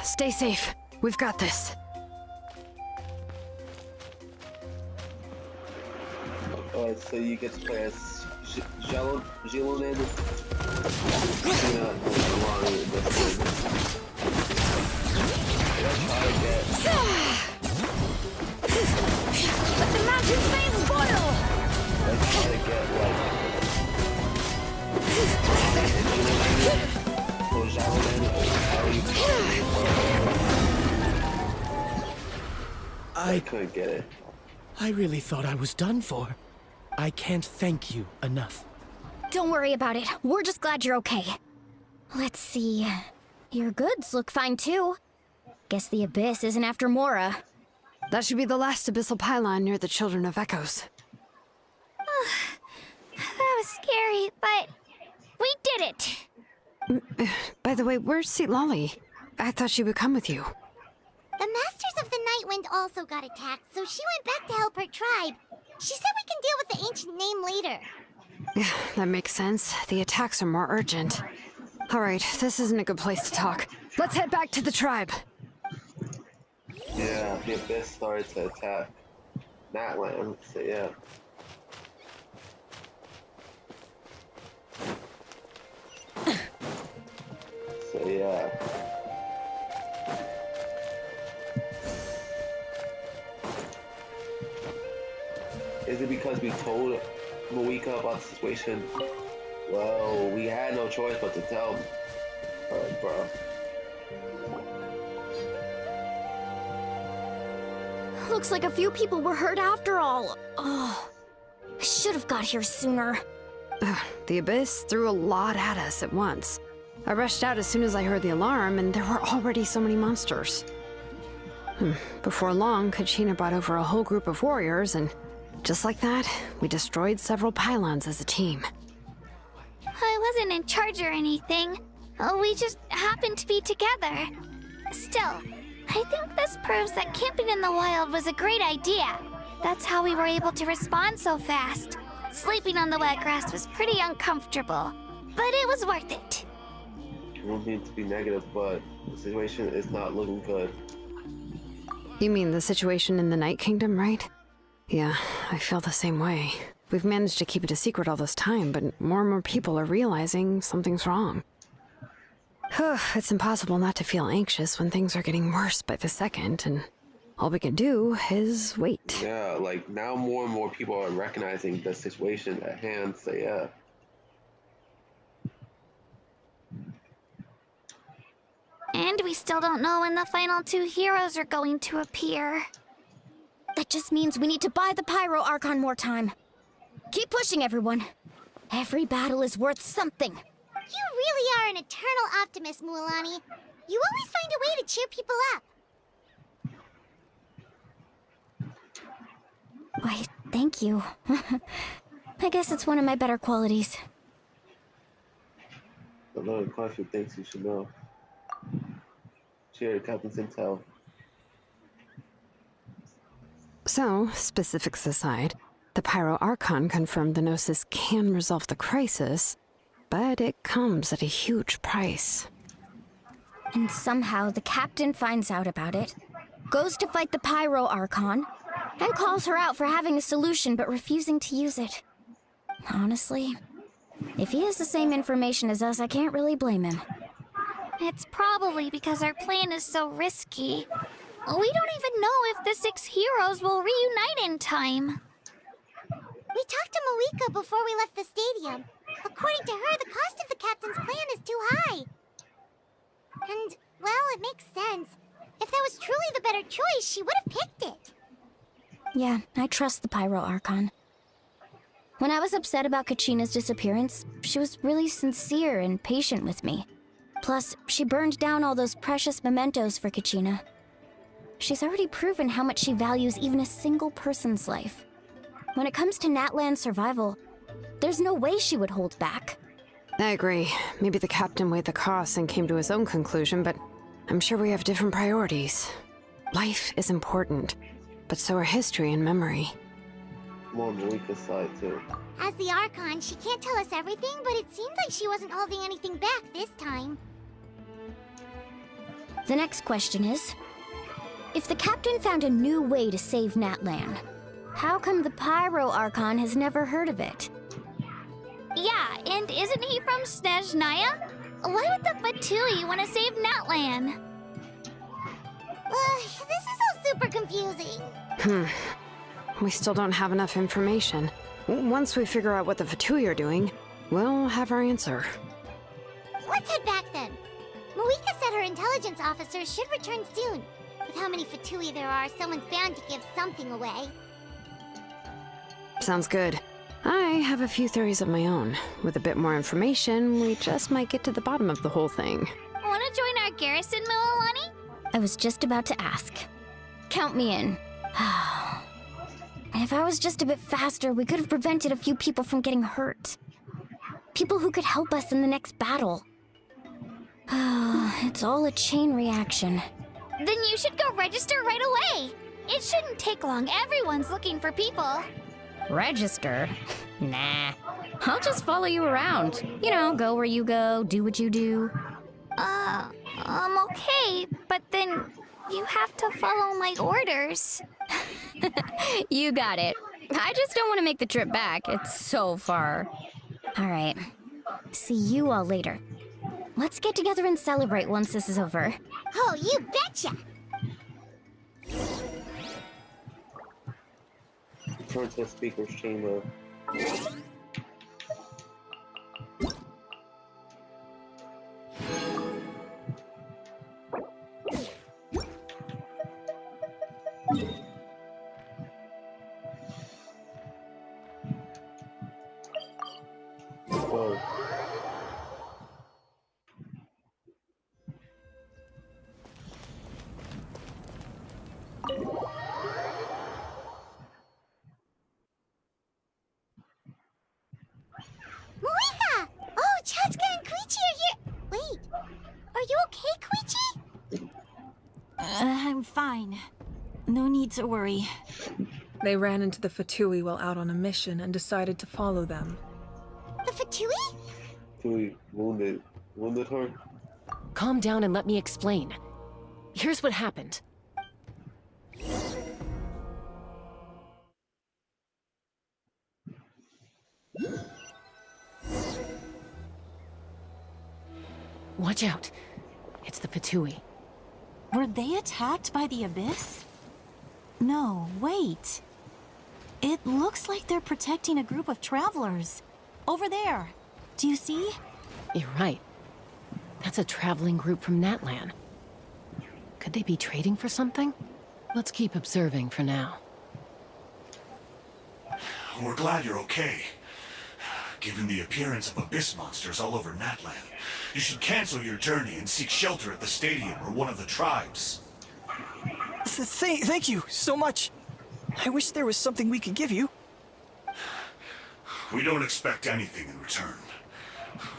Stay safe. We've got this. Alright, so you get to play as Jilonin. Let the mountain flames boil! Let's try to get I couldn't get it. I really thought I was done for. I can't thank you enough. Don't worry about it. We're just glad you're okay. Let's see. Your goods look fine too. Guess the Abyss isn't after Mora. That should be the last abyssal pylon near the Children of Echoes. That was scary, but we did it! By the way, where's Lolly? I thought she would come with you. The Masters of the Nightwind also got attacked, so she went back to help her tribe. She said we can deal with the ancient name later. That makes sense. The attacks are more urgent. Alright, this isn't a good place to talk. Let's head back to the tribe. Yeah, the Abyss started to attack Natland, so yeah. So yeah. Is it because we told Moika about the situation? Well, we had no choice but to tell him. Alright, bro. Looks like a few people were hurt after all. Oh, I should have got here sooner. The Abyss threw a lot at us at once. I rushed out as soon as I heard the alarm, and there were already so many monsters. Before long, Kachina brought over a whole group of warriors, and just like that, we destroyed several pylons as a team. I wasn't in charge or anything. We just happened to be together. Still, I think this proves that camping in the wild was a great idea. That's how we were able to respond so fast. Sleeping on the wet grass was pretty uncomfortable, but it was worth it. I don't mean to be negative, but the situation is not looking good. You mean the situation in the Night Kingdom, right? Yeah, I feel the same way. We've managed to keep it a secret all this time, but more and more people are realizing something's wrong. It's impossible not to feel anxious when things are getting worse by the second, and all we can do is wait. Yeah, like now more and more people are recognizing the situation at hand, so yeah. And we still don't know when the final two heroes are going to appear. That just means we need to buy the Pyro Archon more time. Keep pushing, everyone. Every battle is worth something. You really are an eternal optimist, Mualani. You always find a way to cheer people up. Why, thank you. I guess it's one of my better qualities. The Lord Clarkson thinks you should know. Cheer, Captain Sintel. So, specifics aside, the Pyro Archon confirmed the Gnosis can resolve the crisis, but it comes at a huge price. And somehow the captain finds out about it, goes to fight the Pyro Archon, and calls her out for having a solution but refusing to use it. Honestly, if he has the same information as us, I can't really blame him. It's probably because our plan is so risky. We don't even know if the 6 heroes will reunite in time. We talked to Moika before we left the stadium. According to her, the cost of the captain's plan is too high. And, well, it makes sense. If that was truly the better choice, she would have picked it. Yeah, I trust the Pyro Archon. When I was upset about Kachina's disappearance, she was really sincere and patient with me. Plus, she burned down all those precious mementos for Kachina. She's already proven how much she values even a single person's life. When it comes to Natland's survival, there's no way she would hold back. I agree. Maybe the captain weighed the costs and came to his own conclusion, but I'm sure we have different priorities. Life is important, but so are history and memory. I'm on Moika's side too. As the Archon, she can't tell us everything, but it seemed like she wasn't holding anything back this time. The next question is, if the captain found a new way to save Natlan, how come the Pyro Archon has never heard of it? Yeah, and isn't he from Snezhnaya? Why would the Fatui want to save Natlan? This is all super confusing. We still don't have enough information. Once we figure out what the Fatui are doing, we'll have our answer. Let's head back then. Moika said her intelligence officers should return soon. With how many Fatui there are, someone's bound to give something away. Sounds good. I have a few theories of my own. With a bit more information, we just might get to the bottom of the whole thing. Wanna join our garrison, Mililani? I was just about to ask. Count me in. If I was just a bit faster, we could have prevented a few people from getting hurt. People who could help us in the next battle. It's all a chain reaction. Then you should go register right away. It shouldn't take long. Everyone's looking for people. Register? Nah. I'll just follow you around. You know, go where you go, do what you do. Okay, but then you have to follow my orders. You got it. I just don't want to make the trip back. It's so far. All right. See you all later. Let's get together and celebrate once this is over. Oh, you betcha! Return to the speaker's chamber. Whoa. Moika! Oh, Chaska and Koichi are here! Wait, are you okay, Koichi? I'm fine. No need to worry. They ran into the Fatui while out on a mission and decided to follow them. The Fatui? Tui wounded her. Calm down and let me explain. Here's what happened. Watch out. It's the Fatui. Were they attacked by the Abyss? No, wait. It looks like they're protecting a group of travelers. Over there. Do you see? You're right. That's a traveling group from Natlan. Could they be trading for something? Let's keep observing for now. We're glad you're okay. Given the appearance of abyss monsters all over Natlan, you should cancel your journey and seek shelter at the stadium or one of the tribes. Thank you so much. I wish there was something we could give you. We don't expect anything in return.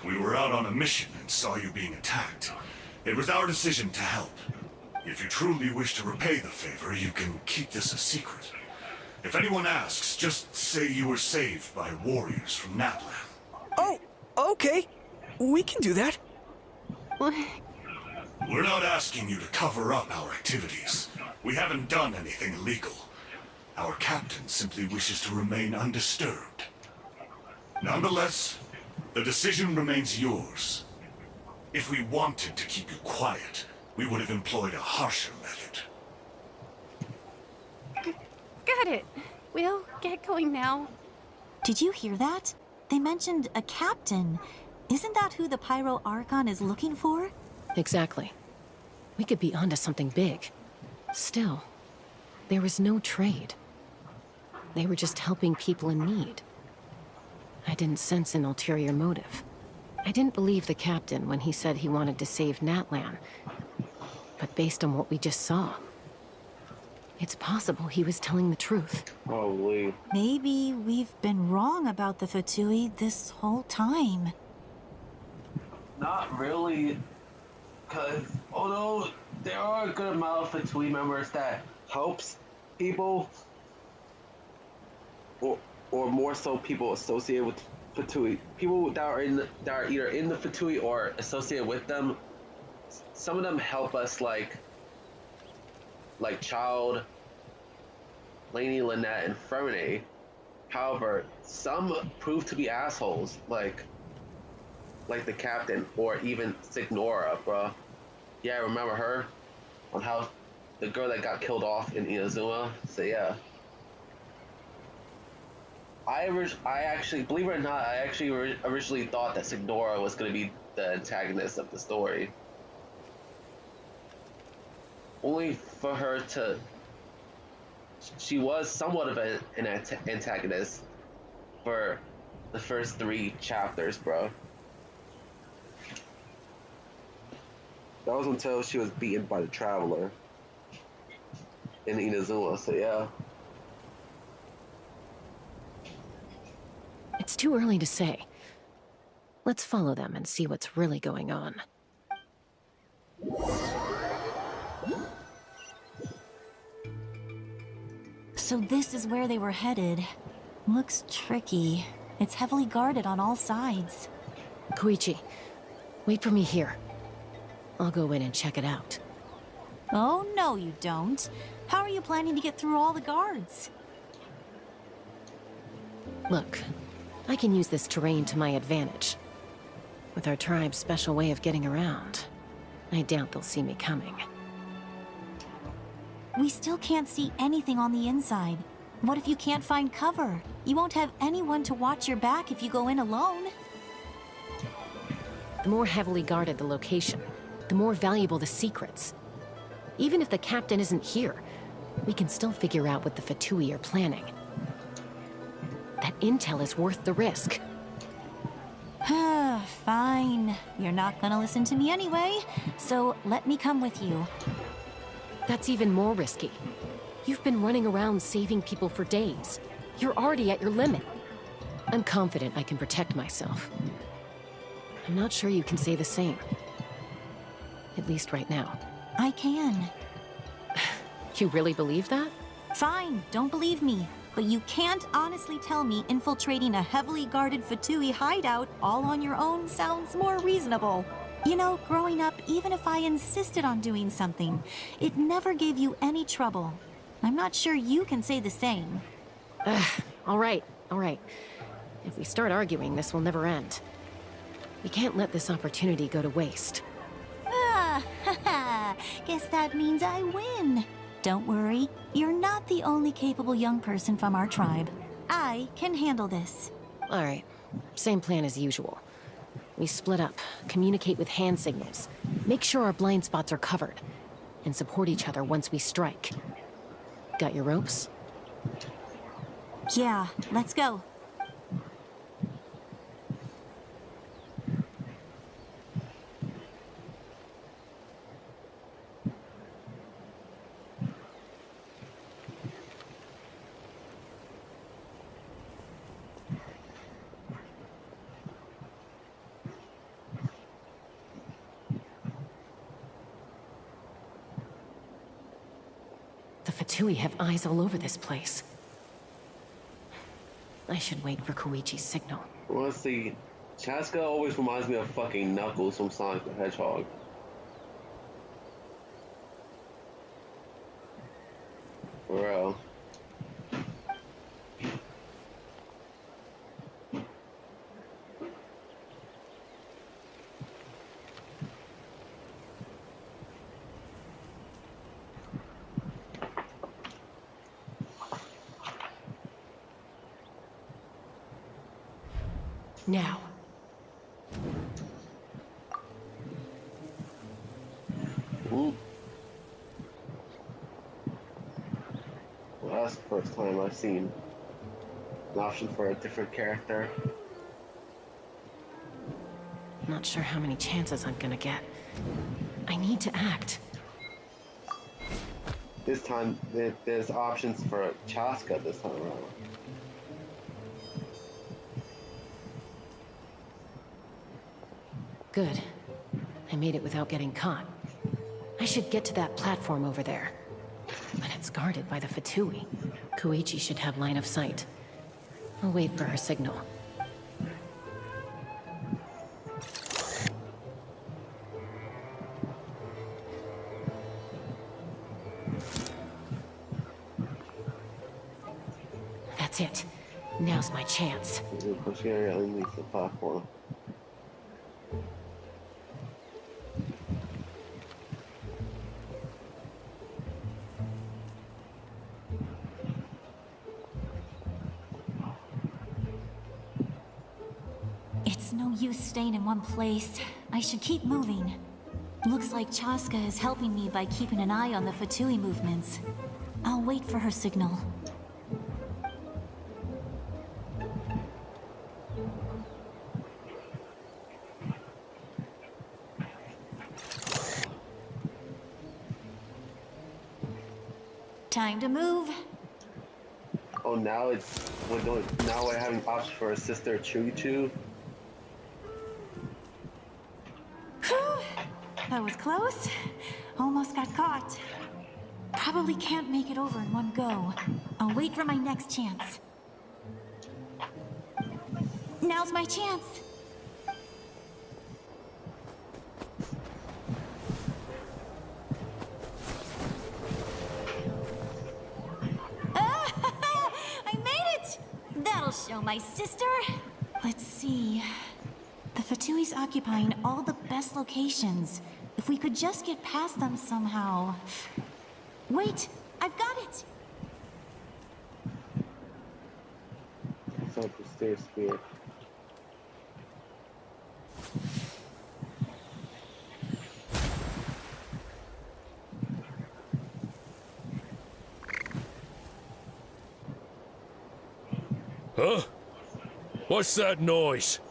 We were out on a mission and saw you being attacked. It was our decision to help. If you truly wish to repay the favor, you can keep this a secret. If anyone asks, just say you were saved by warriors from Natlan. Oh, okay. We can do that. We're not asking you to cover up our activities. We haven't done anything illegal. Our captain simply wishes to remain undisturbed. Nonetheless, the decision remains yours. If we wanted to keep you quiet, we would have employed a harsher method. Got it. We'll get going now. Did you hear that? They mentioned a captain. Isn't that who the Pyro Archon is looking for? Exactly. We could be onto something big. Still, there was no trade. They were just helping people in need. I didn't sense an ulterior motive. I didn't believe the captain when he said he wanted to save Natlan. But based on what we just saw, it's possible he was telling the truth. Probably. Maybe we've been wrong about the Fatui this whole time. Not really, because although there are a good amount of Fatui members that helps people, or more so people associated with Fatui, people that are either in the Fatui or associated with them, some of them help us like Child, Lainey, Lynette, and Fernie. However, some prove to be assholes, like the captain or even Signora, bro. Yeah, I remember her on how the girl that got killed off in Inazuma. So yeah, I actually, believe it or not, I actually originally thought that Signora was going to be the antagonist of the story. Only for her to, she was somewhat of an antagonist for the first 3 chapters, bro. That was until she was beaten by the Traveler in Inazuma, so yeah. It's too early to say. Let's follow them and see what's really going on. So this is where they were headed. Looks tricky. It's heavily guarded on all sides. Koichi, wait for me here. I'll go in and check it out. Oh, no you don't. How are you planning to get through all the guards? Look, I can use this terrain to my advantage. With our tribe's special way of getting around, I doubt they'll see me coming. We still can't see anything on the inside. What if you can't find cover? You won't have anyone to watch your back if you go in alone. The more heavily guarded the location, the more valuable the secrets. Even if the captain isn't here, we can still figure out what the Fatui are planning. That intel is worth the risk. Fine. You're not gonna listen to me anyway, so let me come with you. That's even more risky. You've been running around saving people for days. You're already at your limit. I'm confident I can protect myself. I'm not sure you can say the same. At least right now. I can. You really believe that? Fine, don't believe me. But you can't honestly tell me infiltrating a heavily guarded Fatui hideout all on your own sounds more reasonable. You know, growing up, even if I insisted on doing something, it never gave you any trouble. I'm not sure you can say the same. All right. If we start arguing, this will never end. We can't let this opportunity go to waste. Guess that means I win. Don't worry, you're not the only capable young person from our tribe. I can handle this. All right, same plan as usual. We split up, communicate with hand signals, make sure our blind spots are covered, and support each other once we strike. Got your ropes? Yeah, let's go. The Fatui have eyes all over this place. I should wait for Koichi's signal. Honestly, Chaska always reminds me of fucking Knuckles from Sonic the Hedgehog. For real. Now. Ooh. Well, that's the first time I've seen an option for a different character. Not sure how many chances I'm gonna get. I need to act. This time, there's options for Chaska this time around. Good. I made it without getting caught. I should get to that platform over there. But it's guarded by the Fatui. Koichi should have line of sight. I'll wait for her signal. That's it. Now's my chance. Pushing area underneath the platform. It's no use staying in one place. I should keep moving. Looks like Chaska is helping me by keeping an eye on the Fatui movements. I'll wait for her signal. Time to move. Oh, now now we're having options for a sister Choo-Choo. That was close. Almost got caught. Probably can't make it over in one go. I'll wait for my next chance. Now's my chance. I made it! That'll show my sister. Let's see. The Fatui's occupying all the best locations. If we could just get past them somehow. Wait, I've got it! It's like the stair spear. Huh? What's that noise?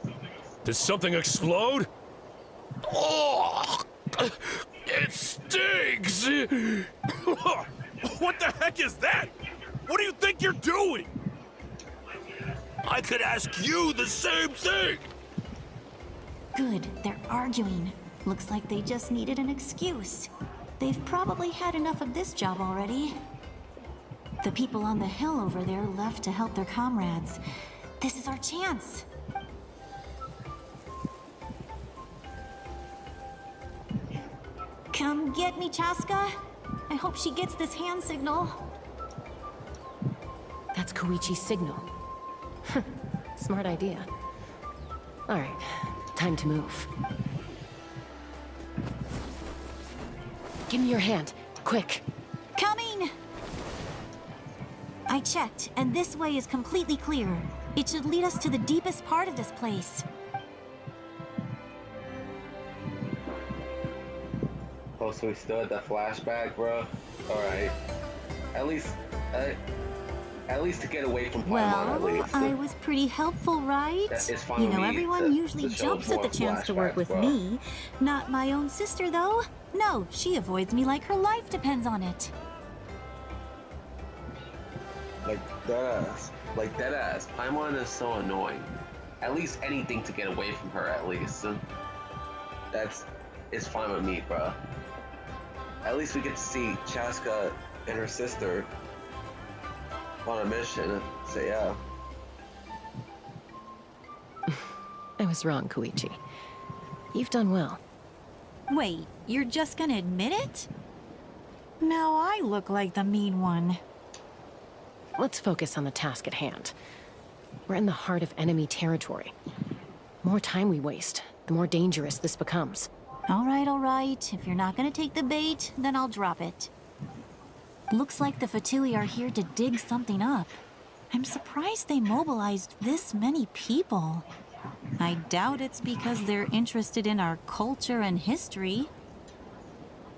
Did something explode? Oh! It stinks! What the heck is that? What do you think you're doing? I could ask you the same thing! Good, they're arguing. Looks like they just needed an excuse. They've probably had enough of this job already. The people on the hill over there left to help their comrades. This is our chance. Come get me, Chaska. I hope she gets this hand signal. That's Koichi's signal. Smart idea. All right, time to move. Give me your hand, quick. Coming! I checked, and this way is completely clear. It should lead us to the deepest part of this place. Oh, so we still at the flashback, bro? Alright. At least to get away from Paimon, at Well, least. I was pretty helpful, right? It's fine You with know, me everyone usually to show jumps at the more chance to work flashbacks, with bro. me. Not my own sister, though. No, she avoids me like her life depends on it. Like deadass. Like deadass. Paimon is so annoying. At least anything to get away from her, at least. It's fine with me, bro. At least we get to see Chaska and her sister on a mission. So yeah. I was wrong, Koichi. You've done well. Wait, you're just gonna admit it? Now I look like the mean one. Let's focus on the task at hand. We're in the heart of enemy territory. The more time we waste, the more dangerous this becomes. All right. If you're not gonna take the bait, then I'll drop it. Looks like the Fatui are here to dig something up. I'm surprised they mobilized this many people. I doubt it's because they're interested in our culture and history.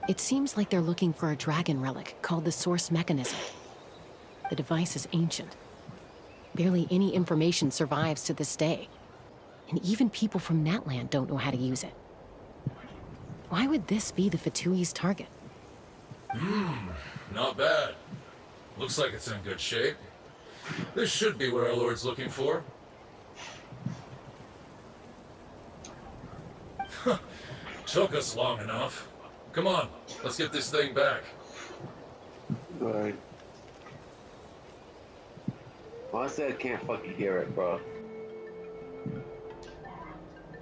It seems like they're looking for a dragon relic called the Source Mechanism. The device is ancient. Barely any information survives to this day. And even people from Natland don't know how to use it. Why would this be the Fatui's target? Not bad. Looks like it's in good shape. This should be what our Lord's looking for. Took us long enough. Come on, let's get this thing back. Alright. Honestly, I can't fucking hear it, bro.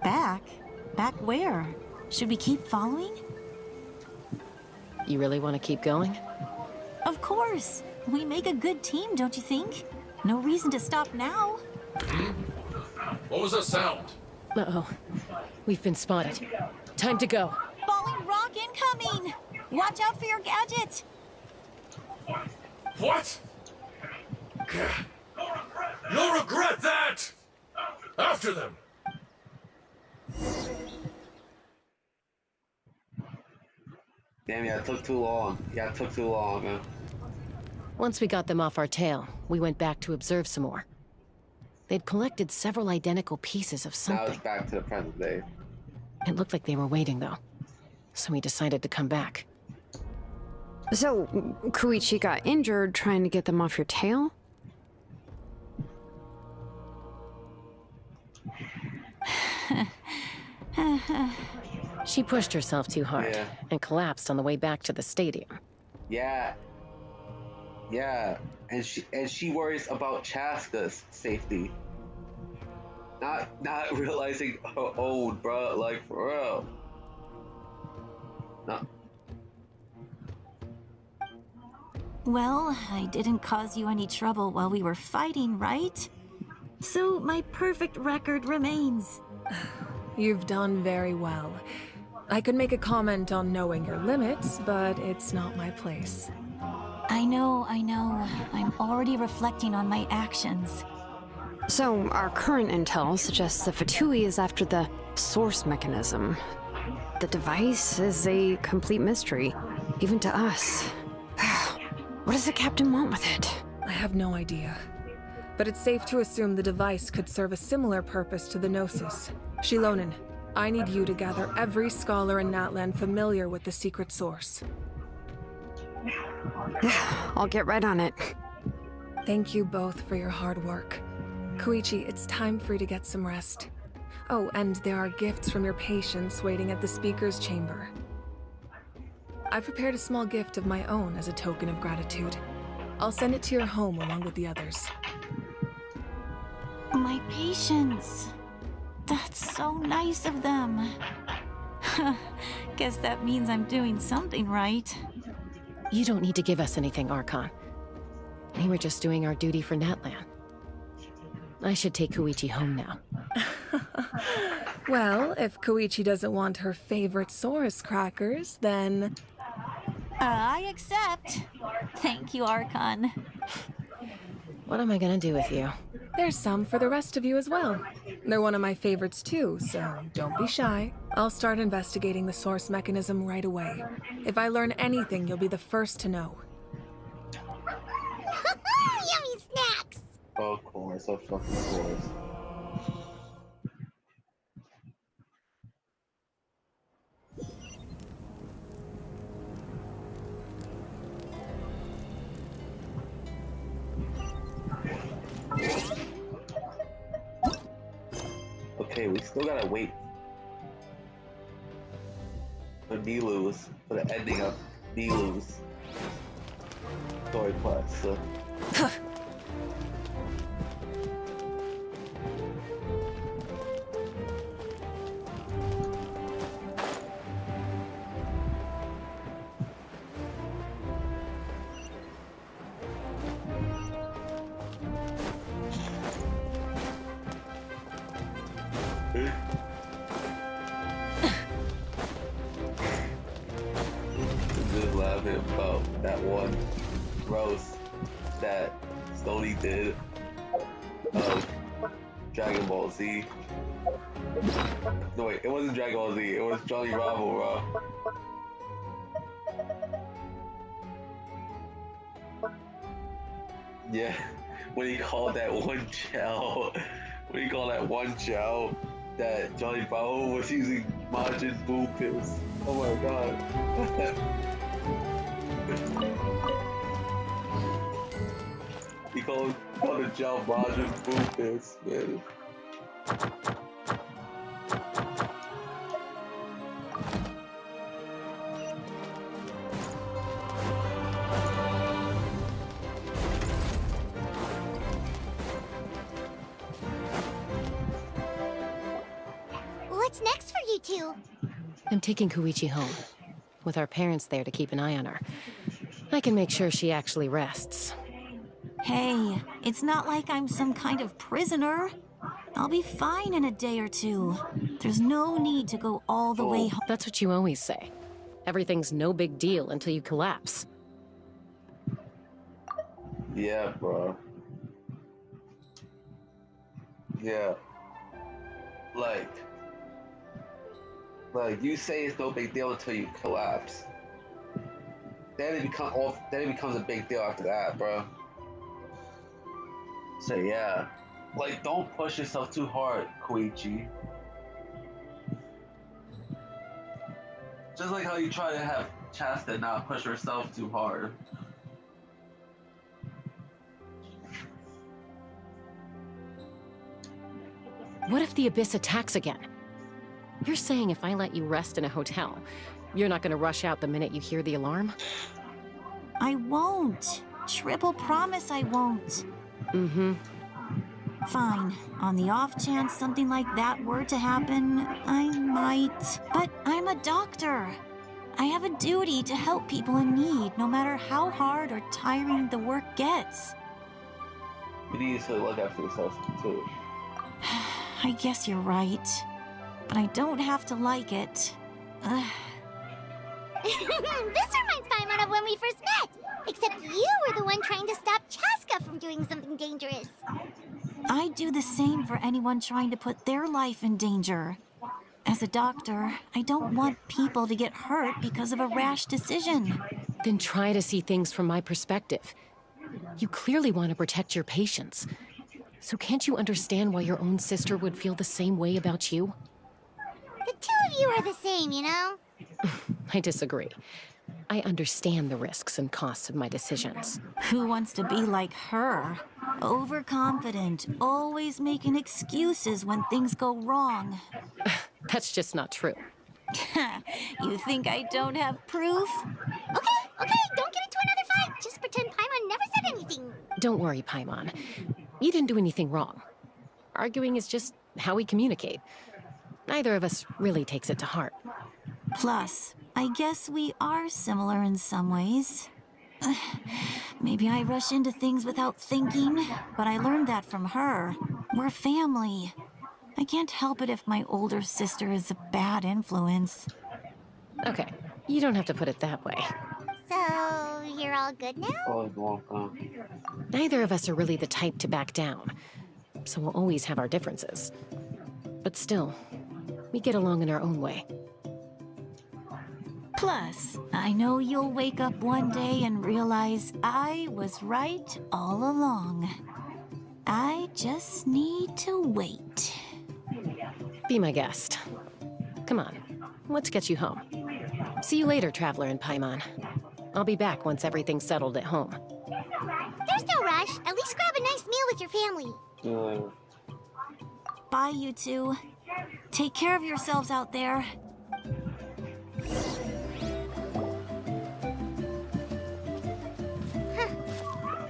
Back? Back where? Should we keep following? You really want to keep going? Of course. We make a good team, don't you think? No reason to stop now. What was that sound? Uh-oh. We've been spotted. Time to go. Falling rock incoming! Watch out for your gadget! What? You'll regret that! After them! Damn, yeah, it took too long. Yeah, it took too long, man. Once we got them off our tail, we went back to observe some more. They'd collected several identical pieces of Now something. it's back to the present day. It looked like they were waiting, though. So we decided to come back. So, Koichi got injured trying to get them off your tail? She pushed herself too hard and collapsed on the way back to the stadium. Yeah. Yeah. And she worries about Chaska's safety. Not realizing her own, bro. Like, for real. No. Well, I didn't cause you any trouble while we were fighting, right? So my perfect record remains. You've done very well. I could make a comment on knowing your limits, but it's not my place. I know. I'm already reflecting on my actions. So, our current intel suggests the Fatui is after the source mechanism. The device is a complete mystery, even to us. What does the captain want with it? I have no idea. But it's safe to assume the device could serve a similar purpose to the Gnosis. Shilonen, I need you to gather every scholar in Natlan familiar with the secret source. I'll get right on it. Thank you both for your hard work. Koichi, it's time for you to get some rest. Oh, and there are gifts from your patients waiting at the speaker's chamber. I've prepared a small gift of my own as a token of gratitude. I'll send it to your home along with the others. My patients. That's so nice of them. Guess that means I'm doing something right. You don't need to give us anything, Archon. We were just doing our duty for Natlan. I should take Koichi home now. Well, if Koichi doesn't want her favorite Saurus crackers, then... I accept. Thank you, Archon. What am I gonna do with you? There's some for the rest of you as well. They're one of my favorites too, so don't be shy. I'll start investigating the source mechanism right away. If I learn anything, you'll be the first to know. Yummy snacks! Of course, of fucking course. Okay, we still gotta wait for Nilu's, for the ending of Nilu's story quest. So. Just laughing about that one roast that Stoney did of Dragon Ball Z. No wait, it wasn't Dragon Ball Z, it was Johnny Bravo, bro. Yeah, when he called that one gel, that Johnny Bravo was using Majin Buu pills. Oh my god. He called the gel Majin Buu pills, man. What's next for you two? I'm taking Koichi home. With our parents there to keep an eye on her, I can make sure she actually rests. Hey, it's not like I'm some kind of prisoner. I'll be fine in a day or two. There's no need to go all the way home. That's what you always say. Everything's no big deal until you collapse. Yeah, bro. Yeah. Like you say it's no big deal until you collapse. Then it becomes a big deal after that, bro. So yeah. Like, don't push yourself too hard, Koichi. Just like how you try to have Chasta not push herself too hard. What if the Abyss attacks again? You're saying if I let you rest in a hotel, you're not gonna rush out the minute you hear the alarm? I won't. Triple promise I won't. Mm-hmm. Fine. On the off chance something like that were to happen, I might. But I'm a doctor. I have a duty to help people in need, no matter how hard or tiring the work gets. You need to look after yourself, too. I guess you're right. But I don't have to like it. This reminds Paimon of when we first met. Except you were the one trying to stop Chaska from doing something dangerous. I'd do the same for anyone trying to put their life in danger. As a doctor, I don't want people to get hurt because of a rash decision. Then try to see things from my perspective. You clearly want to protect your patients. So can't you understand why your own sister would feel the same way about you? The two of you are the same, you know? I disagree. I understand the risks and costs of my decisions. Who wants to be like her? Overconfident, always making excuses when things go wrong. That's just not true. You think I don't have proof? Okay, don't get into another fight. Just pretend Paimon never said anything. Don't worry, Paimon. You didn't do anything wrong. Arguing is just how we communicate. Neither of us really takes it to heart. Plus, I guess we are similar in some ways. Maybe I rush into things without thinking, but I learned that from her. We're family. I can't help it if my older sister is a bad influence. Okay, you don't have to put it that way. So, you're all good now? Neither of us are really the type to back down, so we'll always have our differences. But still, we get along in our own way. Plus, I know you'll wake up one day and realize I was right all along. I just need to wait. Be my guest. Come on, let's get you home. See you later, Traveler and Paimon. I'll be back once everything's settled at home. There's no rush. At least grab a nice meal with your family. Bye, you two. Take care of yourselves out there.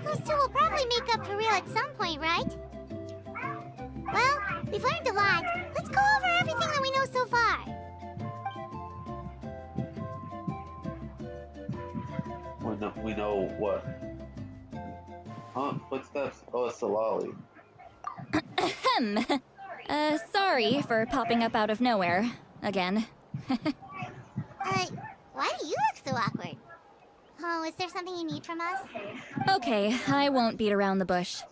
Those two will probably make up for real at some point, right? Well, we've learned a lot. Let's go over everything that we know so far. We know what? Huh? Footsteps? Oh, it's Solali. Sorry for popping up out of nowhere. Again. Why do you look so awkward? Oh, is there something you need from us? Okay, I won't beat around the bush.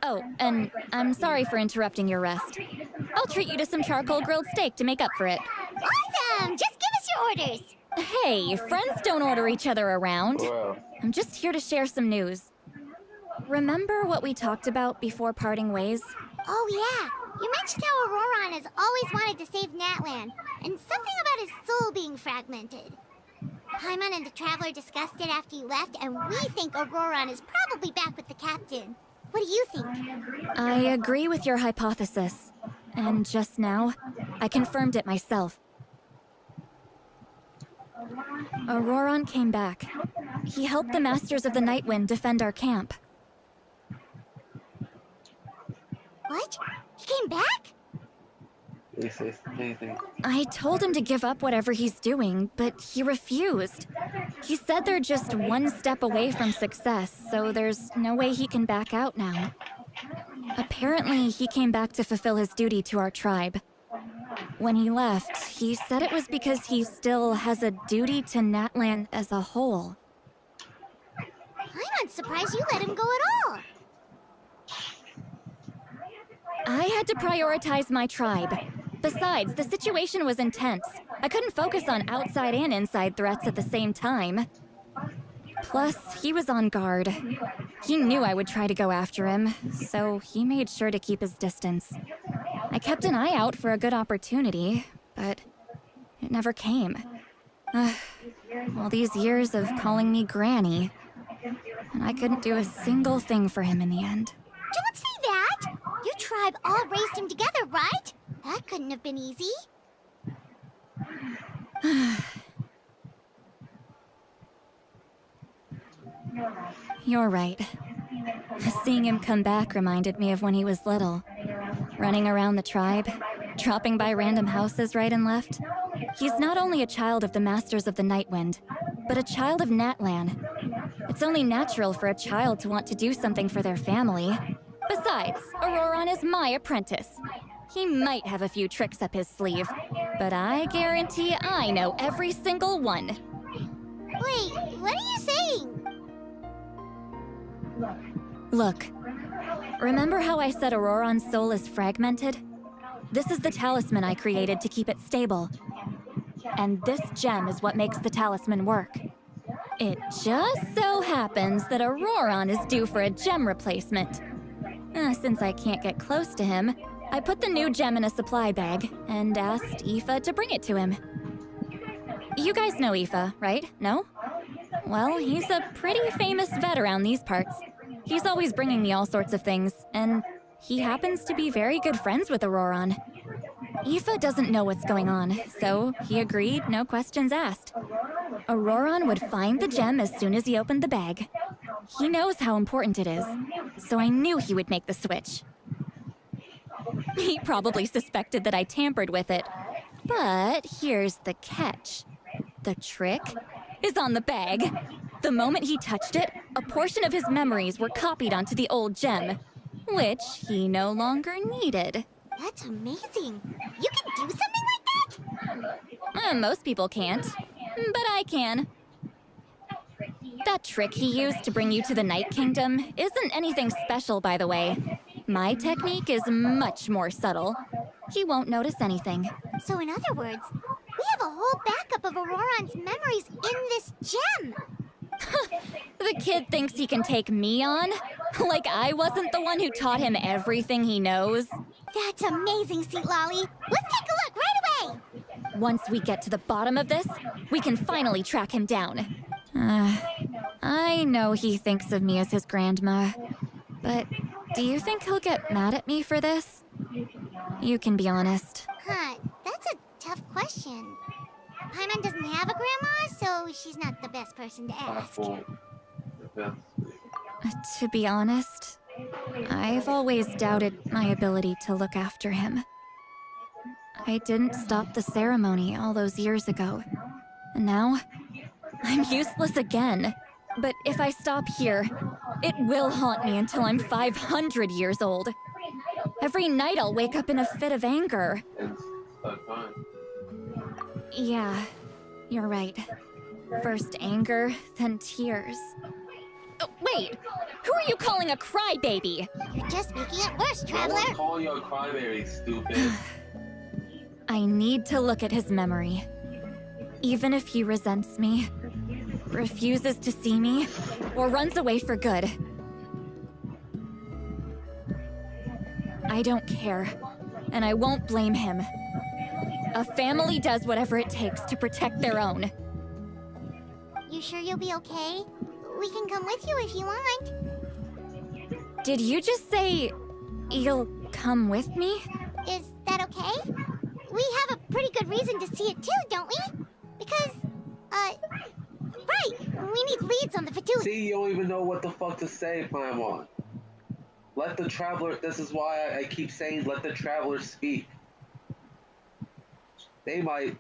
Oh, and I'm sorry for interrupting your rest. I'll treat you to some charcoal grilled steak to make up for it. Awesome! Just give us your orders! Hey, friends don't order each other around. Wow. I'm just here to share some news. Remember what we talked about before parting ways? Oh yeah, you mentioned how Auroron has always wanted to save Natlan, and something about his soul being fragmented. Paimon and the Traveler discussed it after you left, and we think Auroron is probably back with the captain. What do you think? I agree with your hypothesis. And just now, I confirmed it myself. Auroron came back. He helped the Masters of the Nightwind defend our camp. What? He came back? I told him to give up whatever he's doing, but he refused. He said they're just one step away from success, so there's no way he can back out now. Apparently, he came back to fulfill his duty to our tribe. When he left, he said it was because he still has a duty to Natlan as a whole. I'm not surprised you let him go at all. I had to prioritize my tribe. Besides, the situation was intense. I couldn't focus on outside and inside threats at the same time. Plus, he was on guard. He knew I would try to go after him, so he made sure to keep his distance. I kept an eye out for a good opportunity, but it never came. All these years of calling me Granny, and I couldn't do a single thing for him in the end. Don't say that! Your tribe all raised him together, right? That couldn't have been easy. You're right. Seeing him come back reminded me of when he was little. Running around the tribe, dropping by random houses right and left. He's not only a child of the Masters of the Nightwind, but a child of Natlan. It's only natural for a child to want to do something for their family. Besides, Auroran is my apprentice. He might have a few tricks up his sleeve, but I guarantee I know every single one. Wait, what are you saying? Look, remember how I said Auroran's soul is fragmented? This is the talisman I created to keep it stable. And this gem is what makes the talisman work. It just so happens that Auroran is due for a gem replacement. Since I can't get close to him, I put the new gem in a supply bag and asked Aoife to bring it to him. You guys know Aoife, right? No? Well, he's a pretty famous vet around these parts. He's always bringing me all sorts of things, and he happens to be very good friends with Auroran. Aoife doesn't know what's going on, so he agreed, no questions asked. Auroran would find the gem as soon as he opened the bag. He knows how important it is, so I knew he would make the switch. He probably suspected that I tampered with it, but here's the catch. The trick is on the bag. The moment he touched it, a portion of his memories were copied onto the old gem, which he no longer needed. That's amazing. You can do something like that? Most people can't, but I can. That trick he used to bring you to the Night Kingdom isn't anything special, by the way. My technique is much more subtle. He won't notice anything. So in other words, we have a whole backup of Auroran's memories in this gem. The kid thinks he can take me on? Like I wasn't the one who taught him everything he knows? That's amazing, Sweet Lolly. Let's take a look right away. Once we get to the bottom of this, we can finally track him down. I know he thinks of me as his grandma, but do you think he'll get mad at me for this? You can be honest. That's a tough question. Paimon doesn't have a grandma, so she's not the best person to ask. To be honest, I've always doubted my ability to look after him. I didn't stop the ceremony all those years ago, and now I'm useless again. But if I stop here, it will haunt me until I'm 500 years old. Every night I'll wake up in a fit of anger. Yeah, you're right. First anger, then tears. Oh, wait! Who are you calling a crybaby? You're just making it worse, Traveler! Don't call you a crybaby, stupid. I need to look at his memory. Even if he resents me, refuses to see me, or runs away for good. I don't care, and I won't blame him. A family does whatever it takes to protect their own. You sure you'll be okay? We can come with you if you want. Did you just say you'll come with me? Is that okay? We have a pretty good reason to see it too, don't we? Because, right, we need leads on the Fatui. See, you don't even know what the fuck to say, Paimon. Let the traveler, this is why I keep saying let the traveler speak. they might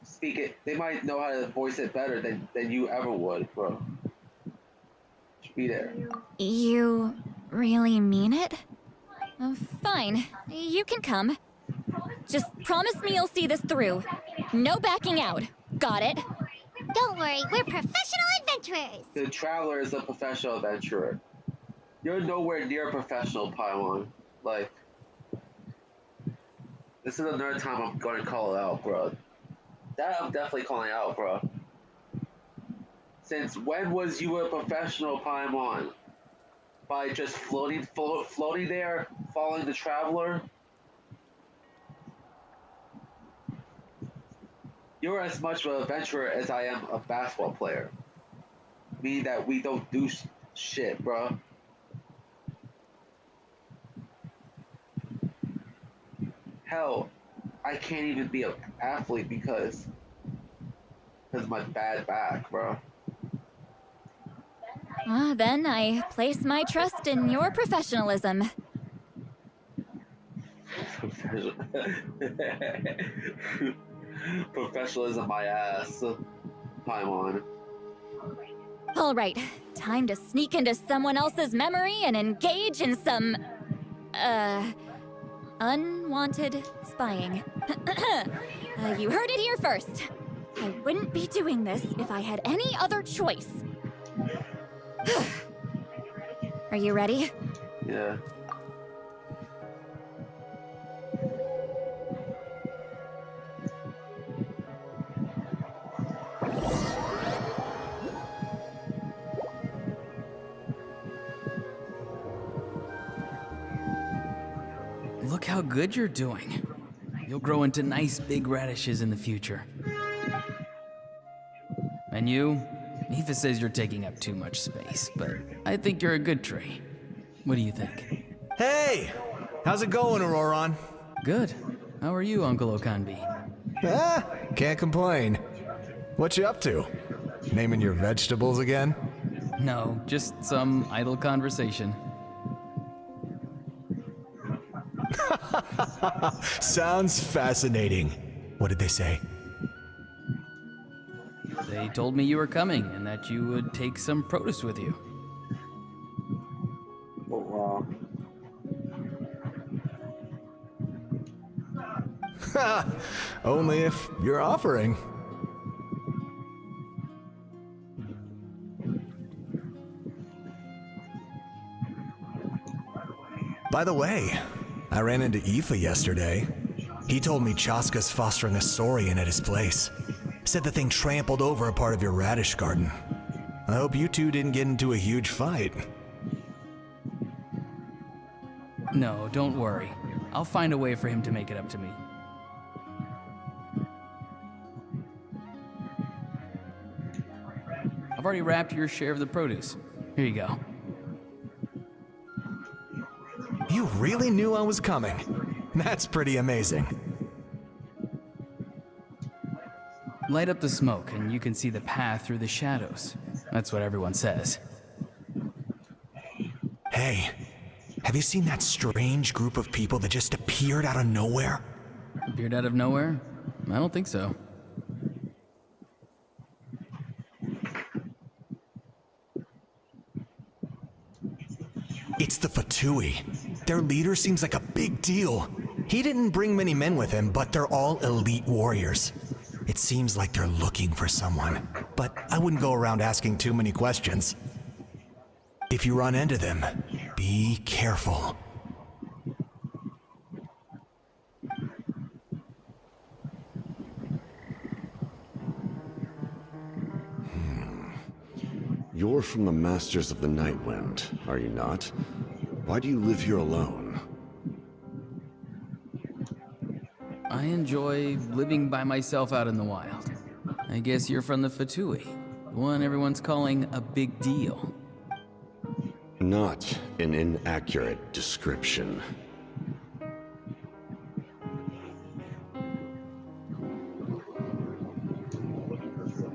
speak it. They might know how to voice it better than you ever would, bro. Should be there. You really mean it? Fine. You can come. Just promise me you'll see this through. No backing out. Got it? Don't worry, we're professional adventurers. The Traveler is a professional adventurer. You're nowhere near professional, Paimon. Like, this is another time I'm going to call it out, bro. That I'm definitely calling out, bro. Since when was you a professional, Paimon? By just floating there, following the Traveler? You're as much of an adventurer as I am a basketball player. Meaning that we don't do shit, bro. Hell, I can't even be an athlete because of my bad back, bro. Then I place my trust in your professionalism. Professionalism, my ass. Paimon. All right, time to sneak into someone else's memory and engage in some, unwanted spying. You heard it here first. I wouldn't be doing this if I had any other choice. Are you ready? Yeah. Look how good you're doing. You'll grow into nice big radishes in the future. And you? Aoife says you're taking up too much space, but I think you're a good tree. What do you think? Hey! How's it going, Auroron? Good. How are you, Uncle Okanbi? Can't complain. What you up to? Naming your vegetables again? No, just some idle conversation. Sounds fascinating. What did they say? They told me you were coming and that you would take some produce with you. Oh, wow. Only if you're offering. By the way, I ran into Aoife yesterday. He told me Chaska's fostering a saurian at his place. Said the thing trampled over a part of your radish garden. I hope you two didn't get into a huge fight. No, don't worry. I'll find a way for him to make it up to me. I've already wrapped your share of the produce. Here you go. You really knew I was coming. That's pretty amazing. Light up the smoke and you can see the path through the shadows. That's what everyone says. Hey, have you seen that strange group of people that just appeared out of nowhere? Appeared out of nowhere? I don't think so. It's the Fatui. Their leader seems like a big deal. He didn't bring many men with him, but they're all elite warriors. It seems like they're looking for someone, but I wouldn't go around asking too many questions. If you run into them, be careful. You're from the Masters of the Nightwind, are you not? Why do you live here alone? I enjoy living by myself out in the wild. I guess you're from the Fatui, the one everyone's calling a big deal. Not an inaccurate description.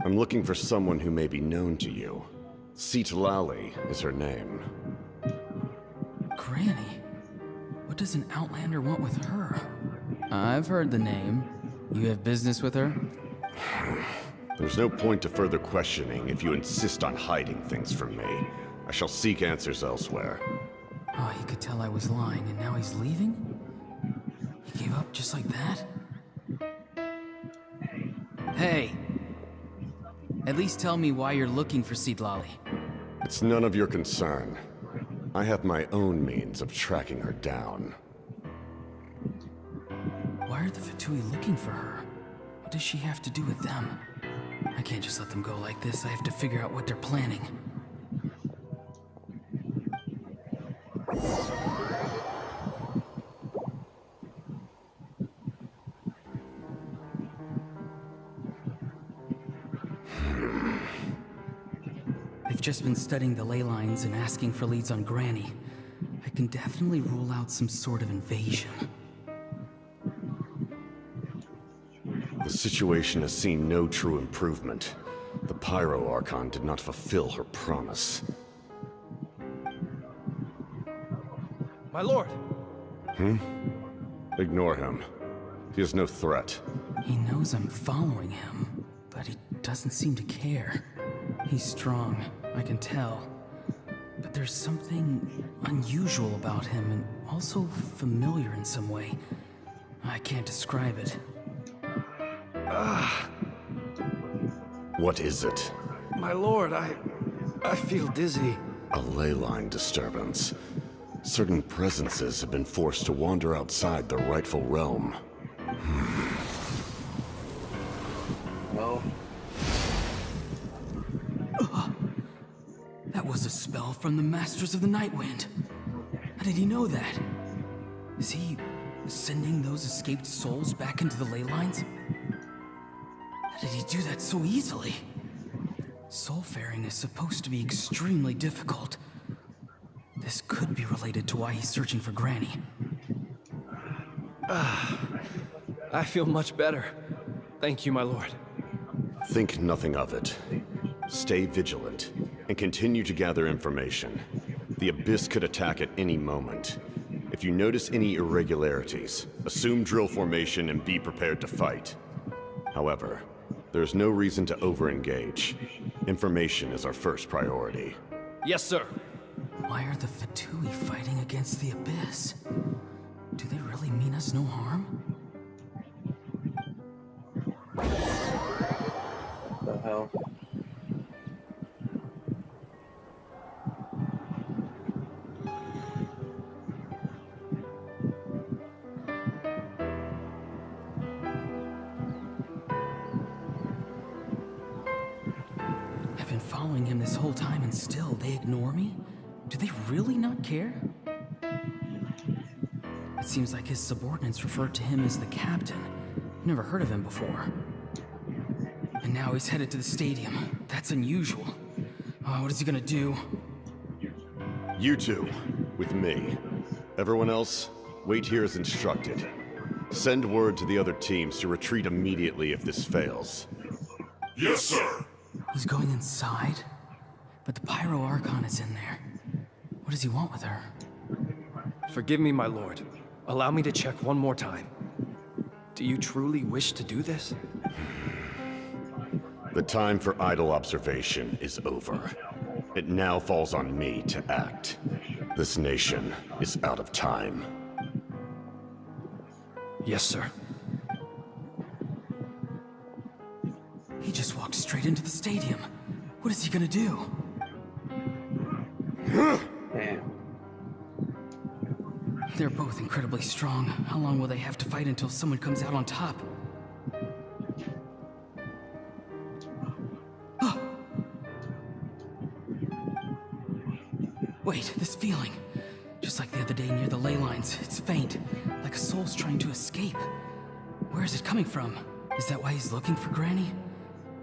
I'm looking for someone who may be known to you. Citlali is her name. Granny? What does an Outlander want with her? I've heard the name. You have business with her? There's no point to further questioning if you insist on hiding things from me. I shall seek answers elsewhere. Oh, he could tell I was lying, and now he's leaving? He gave up just like that? Hey! At least tell me why you're looking for Citlali. It's none of your concern. I have my own means of tracking her down. Why are the Fatui looking for her? What does she have to do with them? I can't just let them go like this. I have to figure out what they're planning. I've just been studying the ley lines and asking for leads on Granny. I can definitely rule out some sort of invasion. The situation has seen no true improvement. The Pyro Archon did not fulfill her promise. My lord! Ignore him. He is no threat. He knows I'm following him, but he doesn't seem to care. He's strong, I can tell. But there's something unusual about him and also familiar in some way. I can't describe it. What is it? My lord, I feel dizzy. A ley line disturbance. Certain presences have been forced to wander outside their rightful realm. Well, That was a spell from the Masters of the Night Wind. How did he know that? Is he sending those escaped souls back into the ley lines? How did he do that so easily? Soulfaring is supposed to be extremely difficult. This could be related to why he's searching for Granny. I feel much better. Thank you, my lord. Think nothing of it. Stay vigilant, and continue to gather information. The Abyss could attack at any moment. If you notice any irregularities, assume drill formation and be prepared to fight. However, there's no reason to over-engage. Information is our first priority. Yes, sir. Why are the Fatui fighting against the Abyss? Do they really mean us no harm? what the hell? I've been following him this whole time and still they ignore me? Do they really not care? It seems like his subordinates referred to him as the captain. Never heard of him before. And now he's headed to the stadium. That's unusual. Oh, what is he gonna do? You two, with me. Everyone else, wait here as instructed. Send word to the other teams to retreat immediately if this fails. Yes, sir. He's going inside? But the Pyro Archon is in there. What does he want with her? Forgive me, my lord. Allow me to check one more time. Do you truly wish to do this? The time for idle observation is over. It now falls on me to act. This nation is out of time. Yes, sir. He just walked straight into the stadium. What is he gonna do? Damn. They're both incredibly strong. How long will they have to fight until someone comes out on top? Wait, this feeling. Just like the other day near the ley lines. It's faint, like a soul's trying to escape. Where is it coming from? Is that why he's looking for Granny?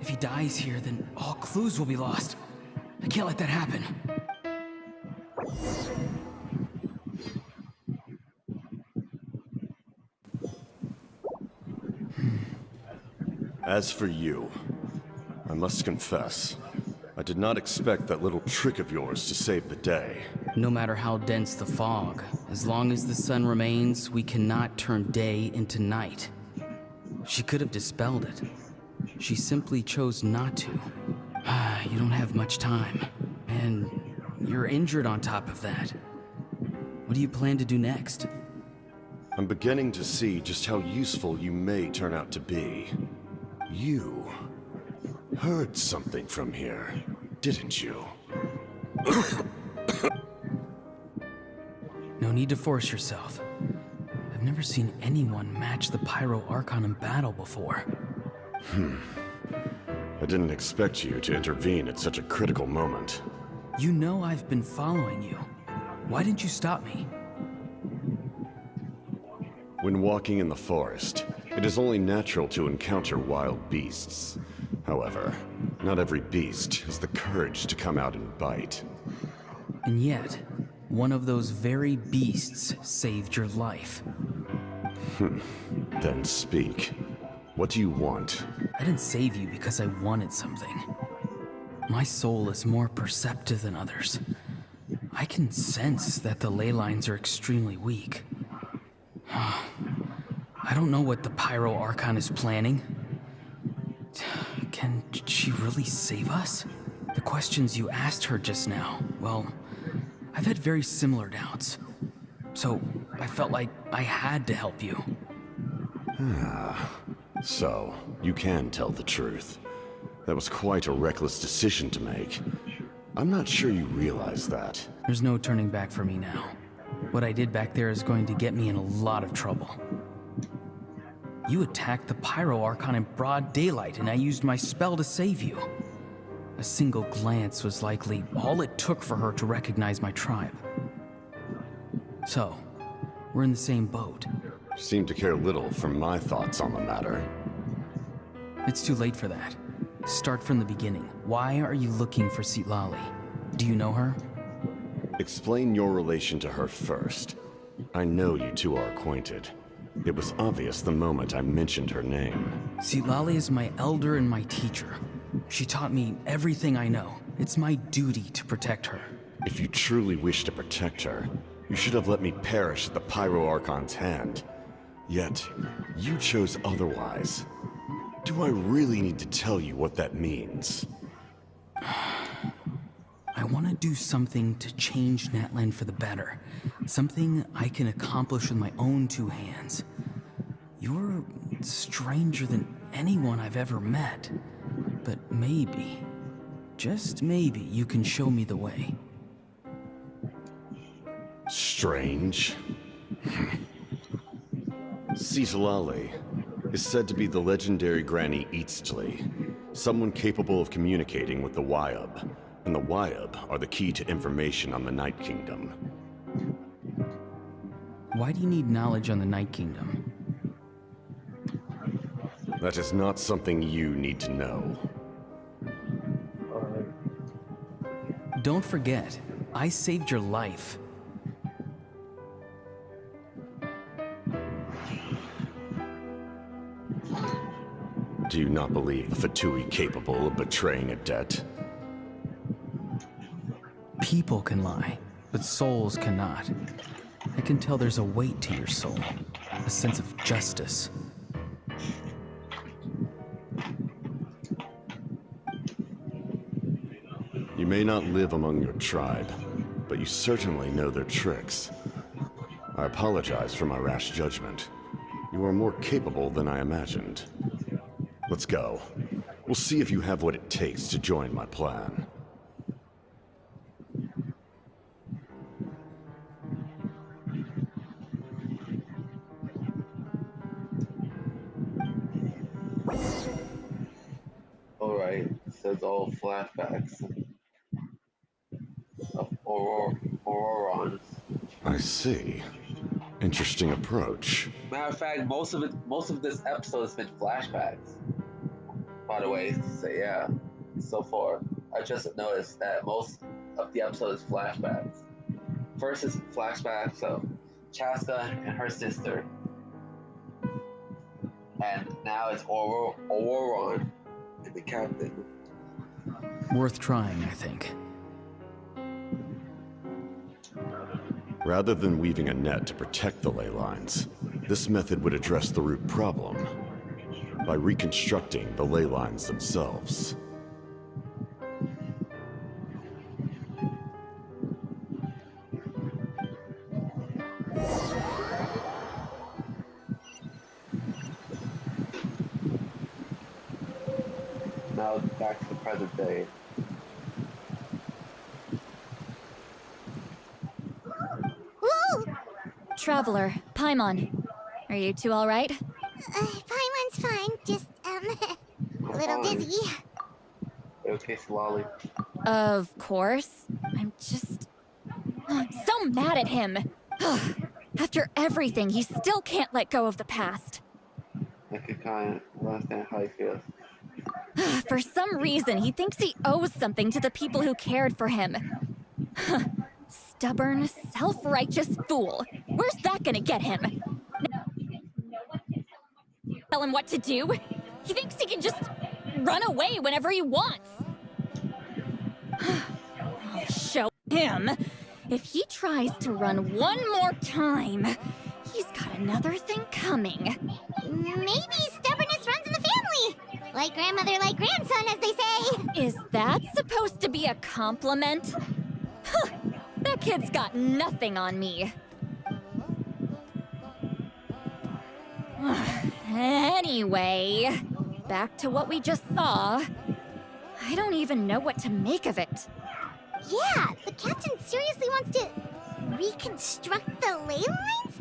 If he dies here, then all clues will be lost. I can't let that happen. As for you, I must confess, I did not expect that little trick of yours to save the day. No matter how dense the fog, as long as the sun remains, we cannot turn day into night. She could have dispelled it. She simply chose not to. You don't have much time, and you're injured on top of that. What do you plan to do next? I'm beginning to see just how useful you may turn out to be. You heard something from here, didn't you? No need to force yourself. I've never seen anyone match the Pyro Archon in battle before. I didn't expect you to intervene at such a critical moment. You know I've been following you. Why didn't you stop me? When walking in the forest, it is only natural to encounter wild beasts. However, not every beast has the courage to come out and bite. And yet, one of those very beasts saved your life. Then speak. What do you want? I didn't save you because I wanted something. My soul is more perceptive than others. I can sense that the ley lines are extremely weak. I don't know what the Pyro Archon is planning. Can she really save us? The questions you asked her just now, well, I've had very similar doubts. So I felt like I had to help you. So, you can tell the truth. That was quite a reckless decision to make. I'm not sure you realize that. There's no turning back for me now. What I did back there is going to get me in a lot of trouble. You attacked the Pyro Archon in broad daylight, and I used my spell to save you. A single glance was likely all it took for her to recognize my tribe. So, we're in the same boat. You seem to care little for my thoughts on the matter. It's too late for that. Start from the beginning. Why are you looking for Citlali? Do you know her? Explain your relation to her first. I know you two are acquainted. It was obvious the moment I mentioned her name. Citlali is my elder and my teacher. She taught me everything I know. It's my duty to protect her. If you truly wish to protect her, you should have let me perish at the Pyro Archon's hand. Yet, you chose otherwise. Do I really need to tell you what that means? I want to do something to change Natlan for the better. Something I can accomplish with my own two hands. You're stranger than anyone I've ever met. But maybe, just maybe, you can show me the way. Strange. Citlali is said to be the legendary Granny Eastly, someone capable of communicating with the Wyab, and the Wyab are the key to information on the Night Kingdom. Why do you need knowledge on the Night Kingdom? That is not something you need to know. Don't forget, I saved your life. Do you not believe the Fatui capable of betraying a debt? People can lie, but souls cannot. I can tell there's a weight to your soul, a sense of justice. You may not live among your tribe, but you certainly know their tricks. I apologize for my rash judgment. You are more capable than I imagined. Let's go. We'll see if you have what it takes to join my plan. Alright, it says all flashbacks of Aurorons. I see. Interesting approach. Matter of fact, most of this episode has been flashbacks. By the way, so yeah, so far, I just noticed that most of the episode is flashbacks. First is flashbacks of Chaska and her sister, and now it's Auroron and the captain. Worth trying, I think. Rather than weaving a net to protect the ley lines, this method would address the root problem. by reconstructing the ley lines themselves. Now back to the present day. Whoa! Traveler, Paimon. Are you two alright? Paimon's fine, just, a little dizzy. Okay, Solali. Of course. I'm just... so mad at him! After everything, he still can't let go of the past. I could kind of understand how he feels. For some reason, he thinks he owes something to the people who cared for him. Stubborn, self-righteous fool. Where's that gonna get him? Tell him what to do? He thinks he can just run away whenever he wants. I'll show him. If he tries to run one more time, he's got another thing coming. Maybe stubbornness runs in the family! Like grandmother, like grandson, as they say! Is that supposed to be a compliment? Huh, that kid's got nothing on me. Anyway, back to what we just saw. I don't even know what to make of it. Yeah, the captain seriously wants to reconstruct the ley lines?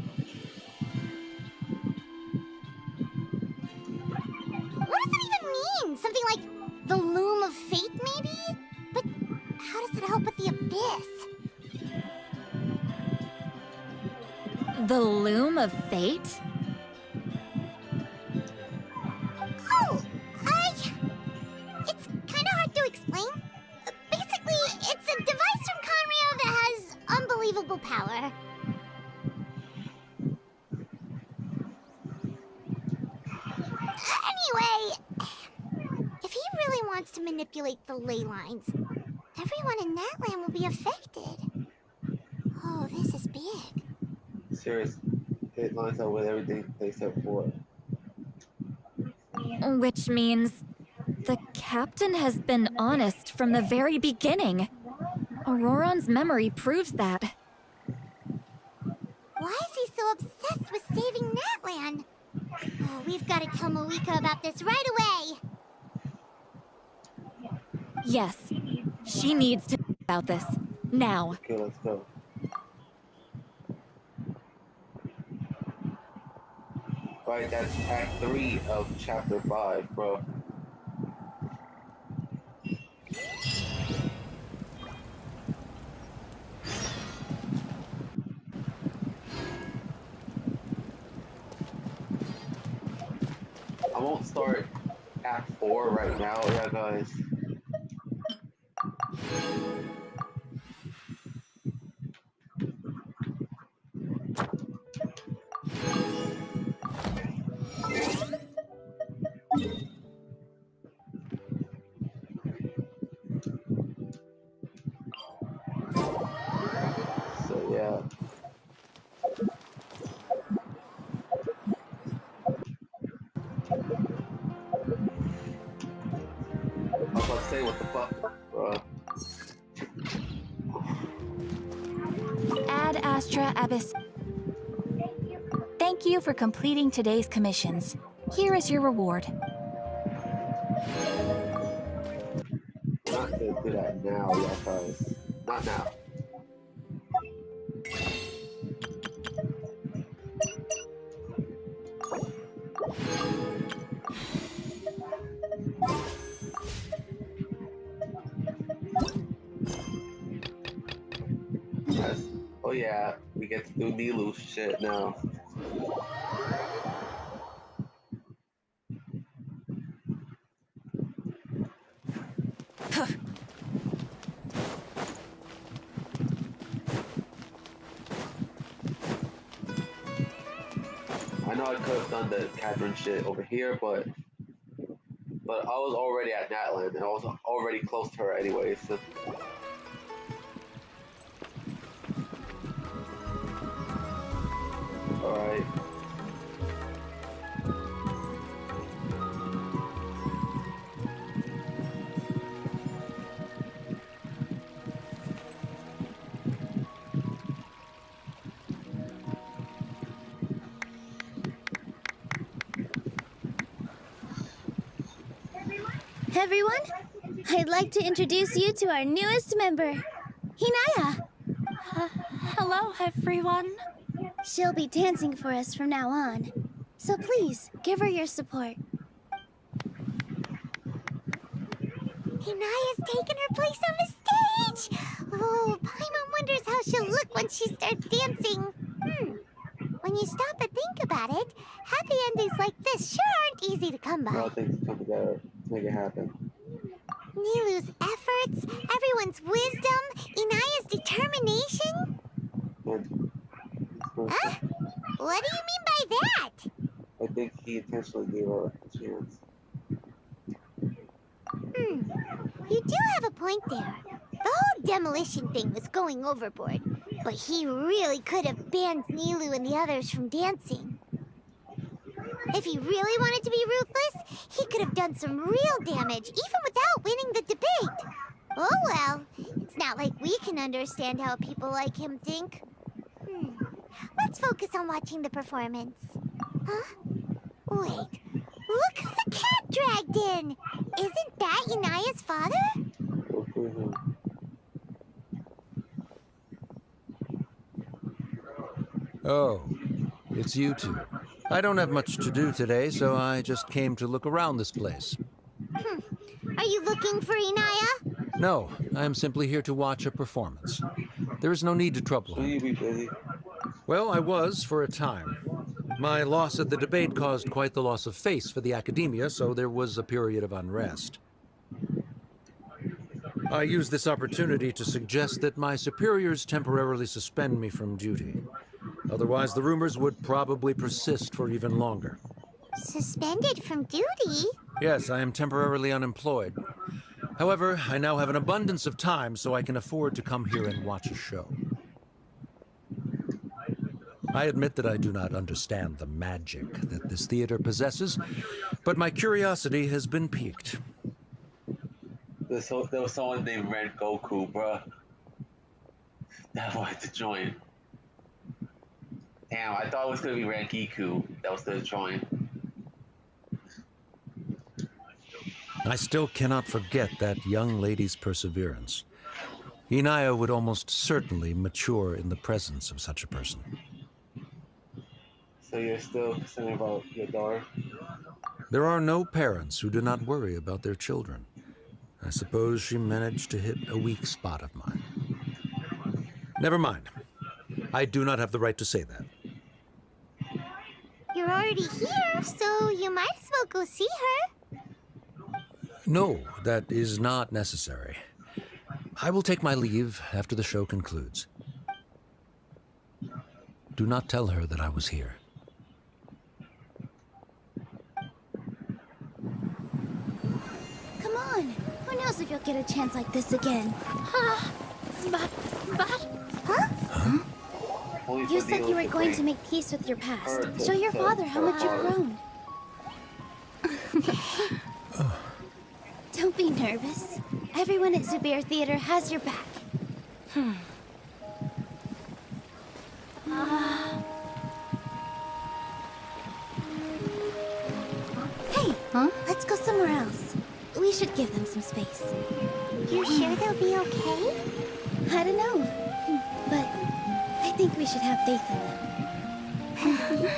What does it even mean? Something like the loom of fate, maybe? But how does it help with the abyss? The loom of fate? Oh, it's kind of hard to explain. Basically, it's a device from Conrio that has unbelievable power. Anyway, if he really wants to manipulate the ley lines, everyone in that land will be affected. Oh, this is big. Serious. It lines up with everything they said before. Which means the captain has been honest from the very beginning. Auroron's memory proves that. Why is he so obsessed with saving Natlan? Oh, we've got to tell Moeka about this right away. Yes, she needs to know about this. Now. Okay, let's go. Right, that's Act 3 of Chapter 5, bro. I won't start Act 4 right now, yeah, guys. So, yeah. I was about to say, what the fuck, bro? Ad Astra Abyss. Thank you for completing today's commissions. Here is your reward. Not to do that now, yeah, guys. Not now. Yes. Oh yeah, we get to do Nilu's shit now. I know I could have done the Catherine shit over here, but I was already at Natland and I was already close to her anyway, so. Alright. everyone. I'd like to introduce you to our newest member, Hinaya. Hello, everyone. She'll be dancing for us from now on. So please, give her your support. Hinaya's taken her place on the stage! Oh, Paimon wonders how she'll look when she starts dancing. When you stop and think about it, happy endings like this sure aren't easy to come by. All things come together to make it happen. Nilu's efforts, everyone's wisdom, Inaya's determination? Huh? What do you mean by that? I think he intentionally gave her a chance. You do have a point there. The whole demolition thing was going overboard, but he really could have banned Nilu and the others from dancing. If he really wanted to be ruthless, he could have done some real damage, even without winning the debate. Oh well, it's not like we can understand how people like him think. Let's focus on watching the performance. Huh? Wait, look who the cat dragged in! Isn't that Inaya's father? Oh, it's you two. I don't have much to do today, so I just came to look around this place. Are you looking for Inaya? No, I am simply here to watch a performance. There is no need to trouble her. Well, I was for a time. My loss at the debate caused quite the loss of face for the academia, so there was a period of unrest. I used this opportunity to suggest that my superiors temporarily suspend me from duty. Otherwise, the rumors would probably persist for even longer. Suspended from duty? Yes, I am temporarily unemployed. However, I now have an abundance of time, so I can afford to come here and watch a show. I admit that I do not understand the magic that this theater possesses, but my curiosity has been piqued. There was someone named Red Goku, bruh. That wanted to join. Damn, I thought it was gonna be Red Giku that was gonna join. I still cannot forget that young lady's perseverance. Inaya would almost certainly mature in the presence of such a person. So you're still concerned about your daughter? There are no parents who do not worry about their children. I suppose she managed to hit a weak spot of mine. Never mind. I do not have the right to say that. You're already here, so you might as well go see her. No, that is not necessary. I will take my leave after the show concludes. Do not tell her that I was here. Come on. Who knows if you'll get a chance like this again? Huh? You said you were going to make peace with your past. Show your father how much you've grown. Don't be nervous. Everyone at Zubair Theater has your back. Hey, let's go somewhere else. We should give them some space. You sure they'll be okay? I don't know, but I think we should have faith in them.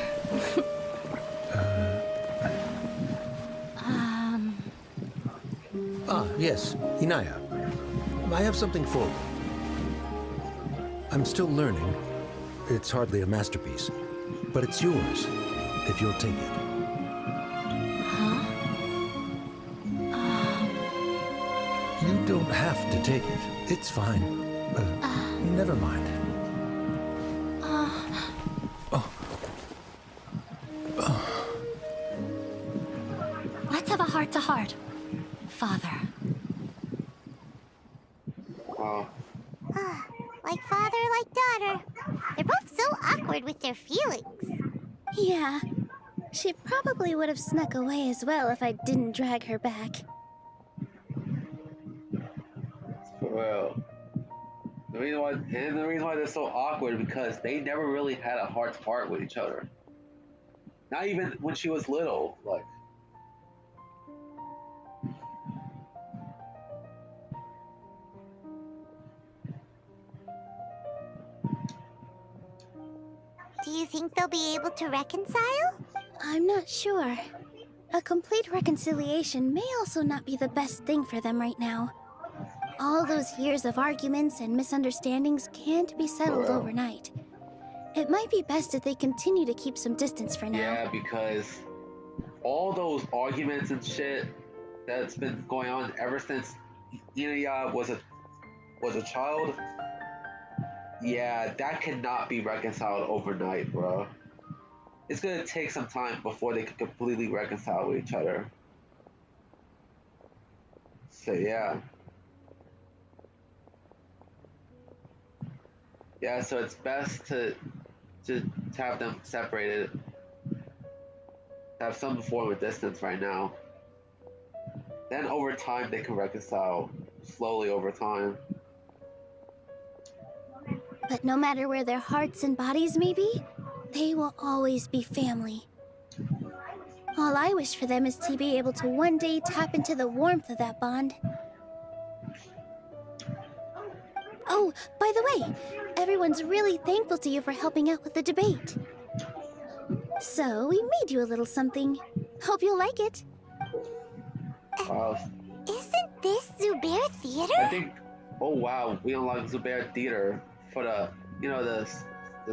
Yes, Inaya. I have something for you. I'm still learning. It's hardly a masterpiece, but it's yours, if you'll take it. You don't have to take it. It's fine. Never mind. Let's have a heart-to-heart. Father. Like father, like daughter. They're both so awkward with their feelings. Yeah. She probably would have snuck away as well if I didn't drag her back. For real. The reason why they're so awkward is because they never really had a heart-to-heart with each other. Not even when she was little, like. Do you think they'll be able to reconcile? I'm not sure. A complete reconciliation may also not be the best thing for them right now. All those years of arguments and misunderstandings can't be settled overnight. It might be best if they continue to keep some distance for now. Yeah, because all those arguments and shit that's been going on ever since Inuya was a child, yeah, that cannot be reconciled overnight, bro. It's gonna take some time before they can completely reconcile with each other. So yeah. Yeah, so it's best to have them separated. Have some form of distance right now. Then over time they can reconcile slowly over time. But no matter where their hearts and bodies may be, they will always be family. All I wish for them is to be able to one day tap into the warmth of that bond. Oh, by the way, everyone's really thankful to you for helping out with the debate. So, we made you a little something. Hope you'll like it. Isn't this Zubair Theater? I think, oh wow, we unlocked Zubair Theater for the, the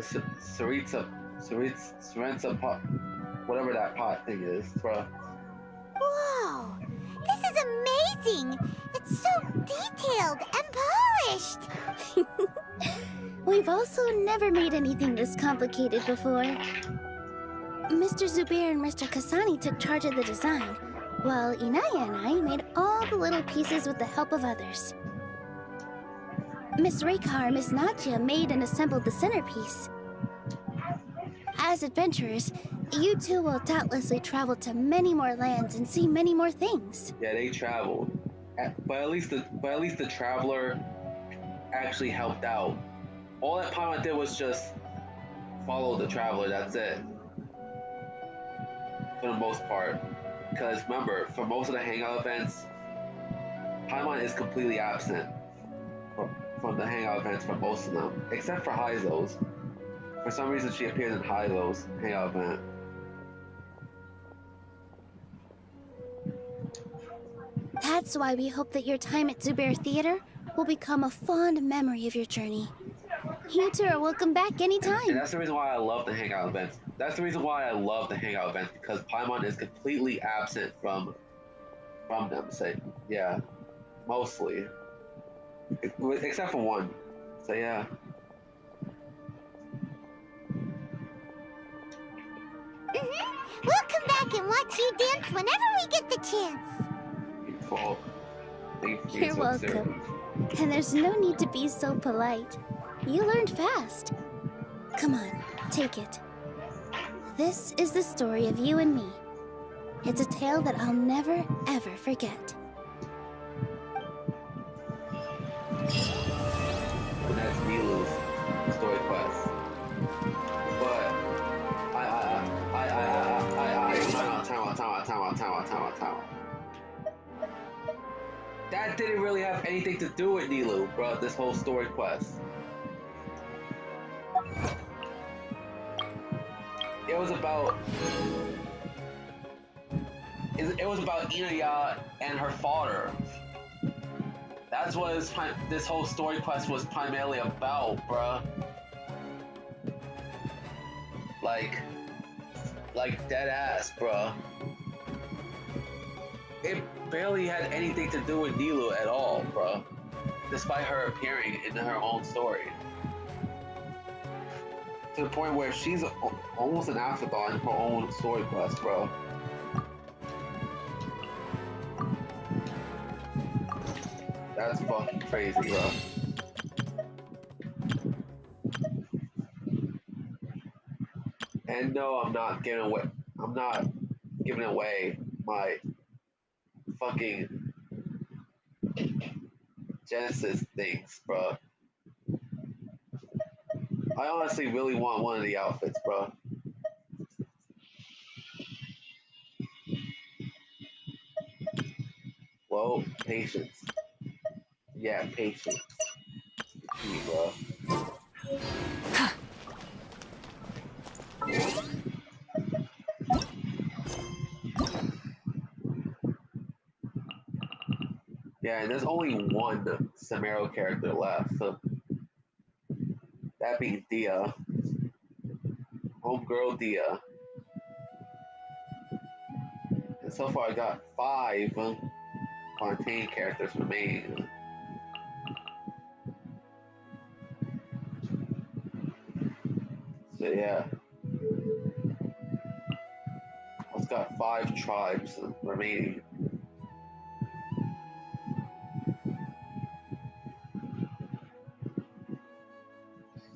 Saritsa pot, whatever that pot thing is, bro. Whoa! This is amazing! It's so detailed and polished! We've also never made anything this complicated before. Mr. Zubair and Mr. Kasani took charge of the design, while Inaya and I made all the little pieces with the help of others. Miss Reikar and Miss Nadja made and assembled the centerpiece. As adventurers, you two will doubtlessly travel to many more lands and see many more things. Yeah, they traveled, but at least the traveler actually helped out. All that Paimon did was just follow the traveler. That's it, for the most part. Because remember, for most of the hangout events, Paimon is completely absent from the hangout events for most of them, except for Heizo's. For some reason, she appears in Heizo's hangout event. That's why we hope that your time at Zubair Theater will become a fond memory of your journey. You two are welcome back anytime. And that's the reason why I love the hangout events. That's the reason why I love the hangout events, because Paimon is completely absent from them. So yeah, mostly, except for one. So yeah. We'll come back and watch you dance whenever we get the chance. Well, You're welcome. And there's no need to be so polite. You learned fast. Come on, take it. This is the story of you and me. It's a tale that I'll never, ever forget. And that's Milu's story quest. But time out. That didn't really have anything to do with Nilu, bro, this whole story quest. It was about Inuya and her father. That's what this whole story quest was primarily about, bruh. Like dead ass, bruh. It barely had anything to do with Nilu at all, bruh. Despite her appearing in her own story. To the point where she's almost an afterthought in her own story quest, bro. That's fucking crazy, bro. And no, I'm not giving away my fucking Genesis things, bro. I honestly really want one of the outfits, bro. Well, patience. Yeah, patience. Key, bro. Yeah, and there's only one Samaro character left. So that being Dia. Homegirl Dia. And so far I got 5 Fontaine characters remaining. So yeah. I've got 5 tribes remaining.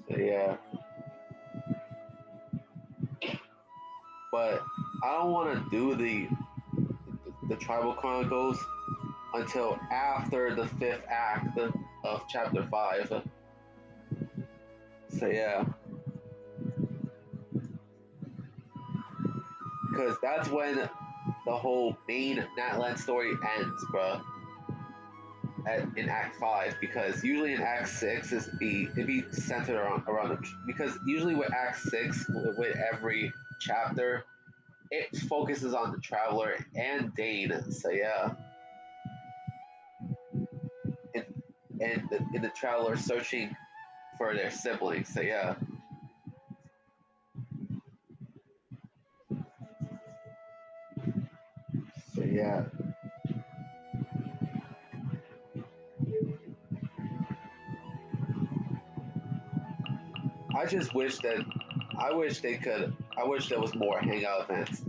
So yeah. But I don't want to do the Tribal Chronicles until after the 5th act of chapter 5. So yeah. Because that's when the whole main Natlan story ends, bruh. In Act 5, because usually in Act 6 it'd be centered around because usually with Act 6 with every chapter it focuses on the Traveler and Dane. So yeah. And the Traveler searching for their siblings. So yeah. So yeah. I just wish that I wish there was more hangout events.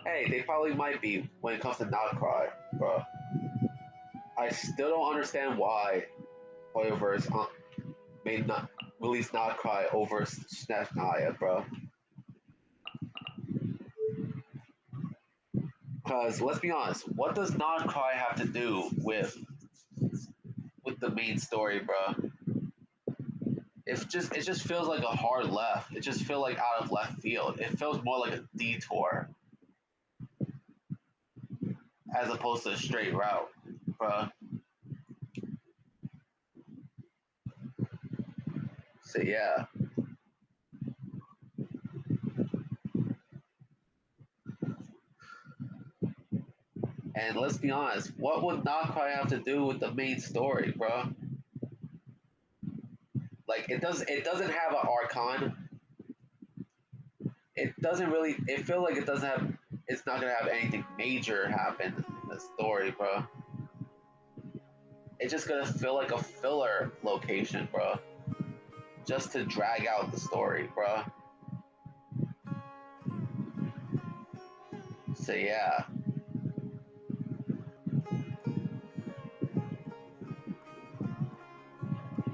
Hey, they probably might be when it comes to Notcry, bro. I still don't understand why Hoyoverse made not release Notcry over Snap Naya, bro. Because let's be honest, what does Notcry have to do with the main story, bro? It just feels like a hard left. It just feels like out of left field. It feels more like a detour as opposed to a straight route, bro. So yeah. And let's be honest, what would Notcry have to do with the main story, bro? Like it doesn't have an Archon. It doesn't really. It feels like it doesn't have. It's not gonna have anything major happen in the story, bro. It's just gonna feel like a filler location, bro. Just to drag out the story, bro. So yeah.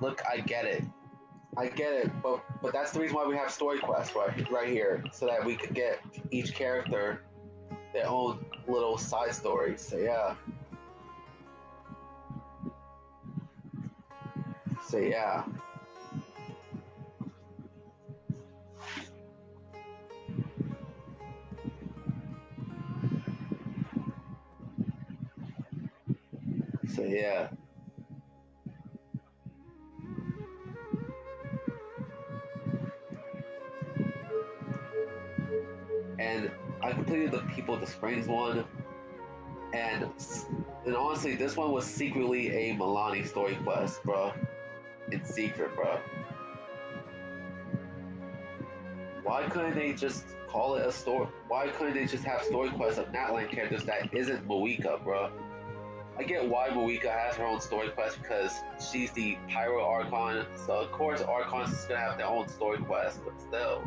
Look, I get it, but that's the reason why we have story quests right here, so that we could get each character their own little side stories. So yeah. So yeah. So yeah. And I completed the People of the Springs one, and honestly, this one was secretly a Milani story quest, bro. In secret, bro. Why couldn't they just call it a story? Why couldn't they just have story quests of Natlan characters that isn't Moeka, bro? I get why Moeka has her own story quest because she's the Pyro Archon, so of course Archons is gonna have their own story quest, but still.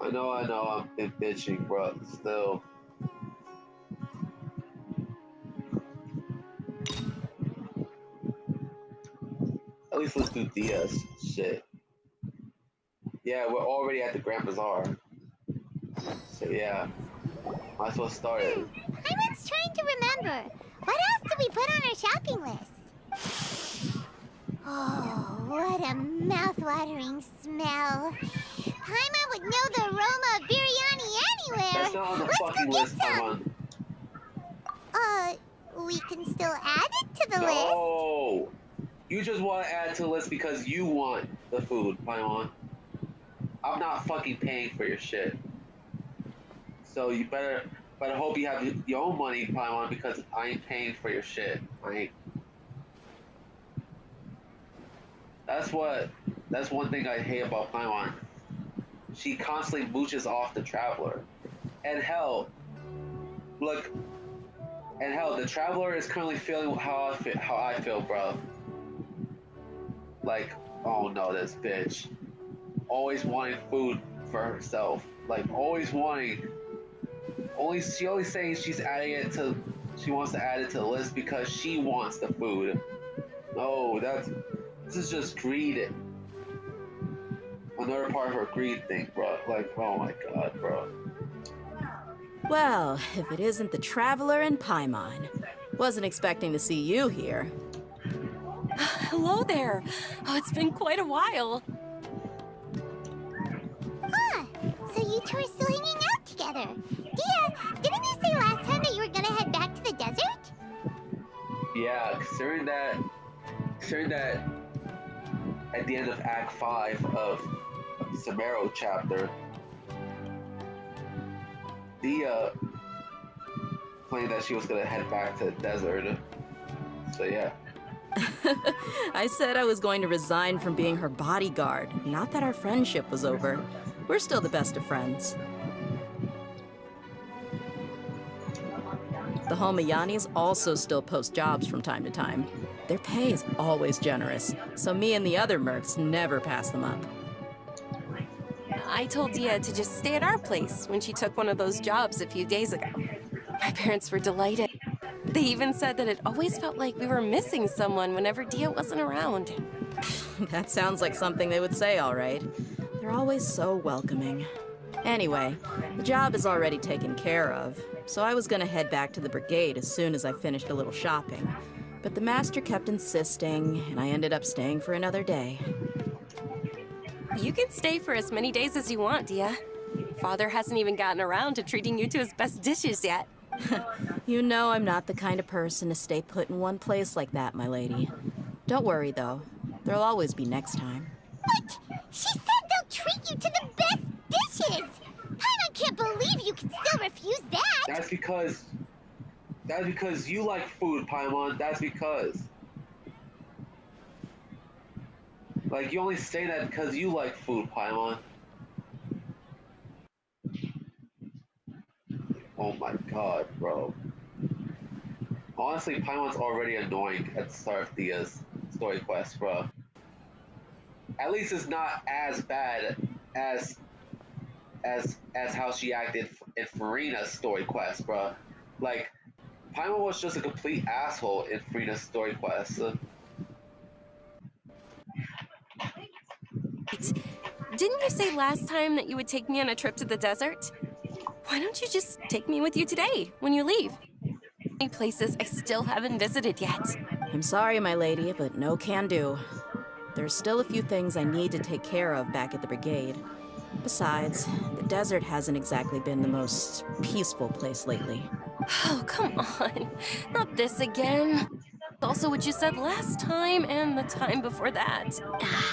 I know, I've been bitching, bro. Still. At least let's do Diaz shit. Yeah, we're already at the Grand Bazaar. Yeah. Might as well start it. Paimon's trying to remember. What else did we put on our shopping list? Oh, what a mouth-watering smell. Paimon would know the aroma of biryani anywhere. That's not on the Let's fucking go list, get some. Paimon. We can still add it to the list. No! You just want to add to the list because you want the food, Paimon. I'm not fucking paying for your shit. So you better hope you have your own money, Paimon, because I ain't paying for your shit. I ain't. That's one thing I hate about Paimon. She constantly mooches off the traveler. And hell, look, the traveler is currently feeling how I feel, bro. Like, oh no, this bitch. Always wanting food for herself. Like, always wanting. She only saying she wants to add it to the list because she wants the food. No, this is just greed. Another part of her greed thing, bro. Like, oh my god, bro. Well, if it isn't the Traveler and Paimon. Wasn't expecting to see you here. Hello there. Oh, it's been quite a while. So you two are still hanging out together. Dia, didn't you say last time that you were gonna head back to the desert? Yeah, considering that at the end of Act 5 of the Samaro chapter, Dia claimed that she was gonna head back to the desert. So yeah. I said I was going to resign from being her bodyguard, not that our friendship was over. We're still the best of friends. The Homayanis also still post jobs from time to time. Their pay is always generous, so me and the other mercs never pass them up. I told Dia to just stay at our place when she took one of those jobs a few days ago. My parents were delighted. They even said that it always felt like we were missing someone whenever Dia wasn't around. That sounds like something they would say, all right. They're always so welcoming. Anyway, the job is already taken care of, so I was gonna head back to the brigade as soon as I finished a little shopping. But the master kept insisting, and I ended up staying for another day. You can stay for as many days as you want, Dia. Father hasn't even gotten around to treating you to his best dishes yet. You know I'm not the kind of person to stay put in one place like that, my lady. Don't worry, though. There'll always be next time. What? She said they'll treat you to the best dishes! Paimon can't believe you can still refuse that! That's because you like food, Paimon. That's because. Like, you only say that because you like food, Paimon. Oh my god, bro. Honestly, Paimon's already annoying at the start of the story quest, bro. At least it's not as bad as how she acted in Farina's story quest, bro. Like, Paimon was just a complete asshole in Farina's story quest. Didn't you say last time that you would take me on a trip to the desert? Why don't you just take me with you today, when you leave? Many places I still haven't visited yet. I'm sorry, my lady, but no can do. There's still a few things I need to take care of back at the brigade. Besides, the desert hasn't exactly been the most peaceful place lately. Oh, come on. Not this again. Also what you said last time and the time before that.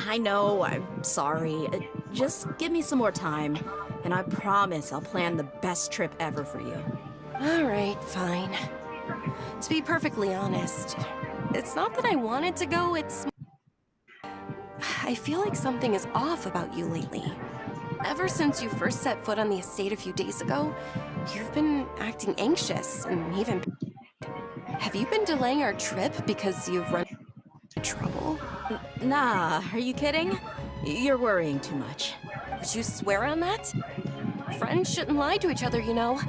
I know, I'm sorry. Just give me some more time, and I promise I'll plan the best trip ever for you. All right, fine. To be perfectly honest, it's not that I wanted to go, it's... I feel like something is off about you lately. Ever since you first set foot on the estate a few days ago, you've been acting anxious and even... Have you been delaying our trip because you've run into trouble? Nah, are you kidding? You're worrying too much. Would you swear on that? Friends shouldn't lie to each other, you know.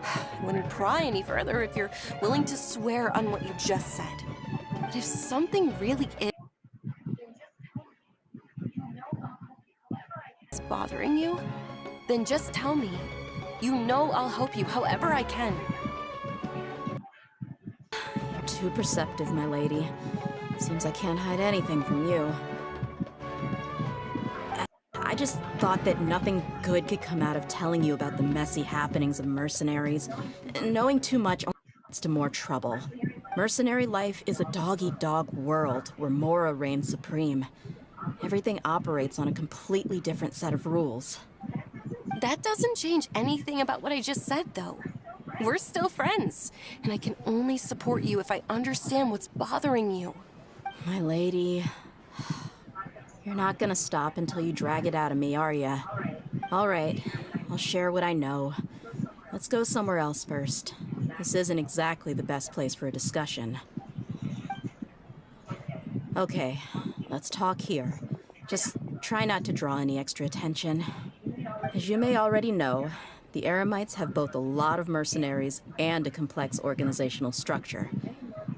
I wouldn't pry any further if you're willing to swear on what you just said. But if something really is bothering you, then just tell me. You know I'll help you however I can. You're too perceptive, my lady. Seems I can't hide anything from you. I just thought that nothing good could come out of telling you about the messy happenings of mercenaries. Knowing too much only leads to more trouble. Mercenary life is a dog-eat-dog world where Mora reigns supreme. Everything operates on a completely different set of rules. That doesn't change anything about what I just said, though. We're still friends, and I can only support you if I understand what's bothering you. My lady, you're not gonna stop until you drag it out of me, are ya? All right, I'll share what I know. Let's go somewhere else first. This isn't exactly the best place for a discussion. Okay, let's talk here. Just try not to draw any extra attention. As you may already know, the Eremites have both a lot of mercenaries and a complex organizational structure.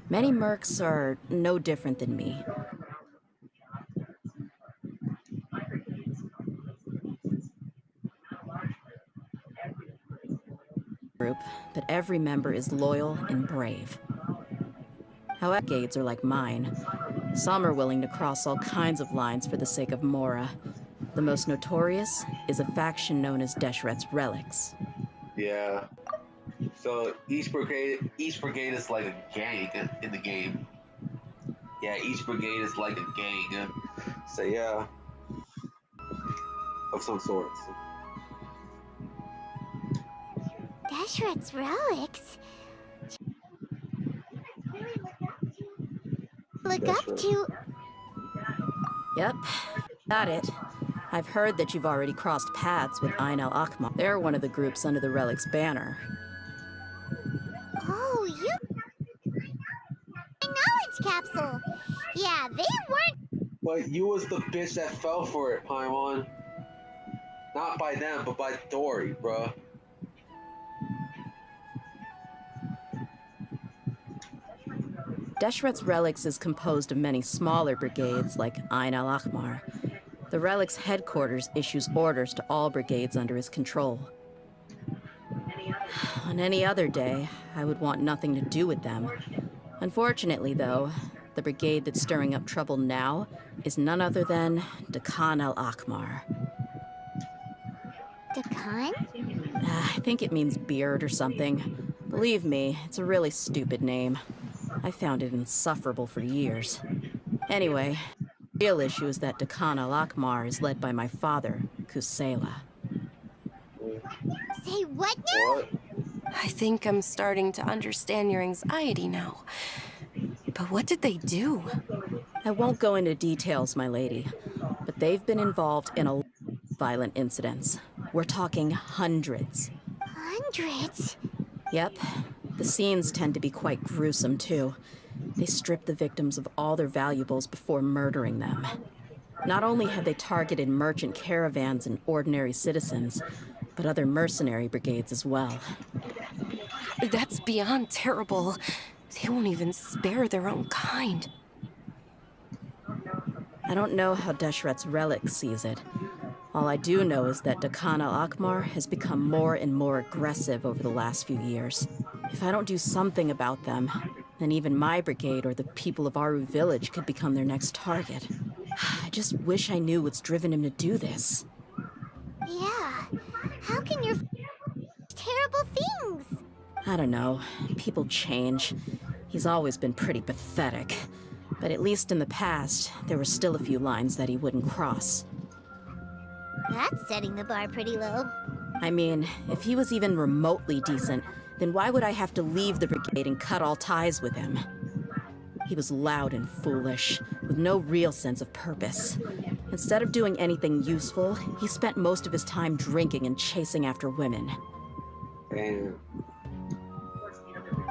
Many mercs are no different than me. Group, but every member is loyal and brave. However, brigades are like mine. Some are willing to cross all kinds of lines for the sake of Mora. The most notorious is a faction known as Deshret's Relics. Yeah. So each brigade is like a gang in the game. Yeah, each brigade is like a gang. So yeah, of some sorts. Deshret's relics? Look up to... Yep, got it. I've heard that you've already crossed paths with Ain al-Akmar. They're one of the groups under the Relic's banner. Oh, you... knowledge capsule! Yeah, they weren't... But you was the bitch that fell for it, Paimon. Not by them, but by Dory, bruh. Deshret's Relics is composed of many smaller brigades like Ain al-Akmar. The Relic's headquarters issues orders to all brigades under his control. On any other day, I would want nothing to do with them. Unfortunately, though, the brigade that's stirring up trouble now is none other than Dakan al-Akmar. Dakan? I think it means beard or something. Believe me, it's a really stupid name. I found it insufferable for years. Anyway, the real issue is that Dakan al-Akmar is led by my father, Kusela. Say what now? I think I'm starting to understand your anxiety now. But what did they do? I won't go into details, my lady, but they've been involved in a lot of violent incidents. We're talking hundreds. Hundreds? Yep. The scenes tend to be quite gruesome, too. They strip the victims of all their valuables before murdering them. Not only have they targeted merchant caravans and ordinary citizens, but other mercenary brigades as well. That's beyond terrible. They won't even spare their own kind. I don't know how Deshret's Relic sees it. All I do know is that Dakan al-Akmar has become more and more aggressive over the last few years. If I don't do something about them, then even my brigade or the people of Aru village could become their next target. I just wish I knew what's driven him to do this. Yeah. How can your terrible things? I don't know. People change. He's always been pretty pathetic. But at least in the past, there were still a few lines that he wouldn't cross. That's setting the bar pretty low. I mean, if he was even remotely decent, then why would I have to leave the brigade and cut all ties with him? He was loud and foolish, with no real sense of purpose. Instead of doing anything useful, he spent most of his time drinking and chasing after women. Damn.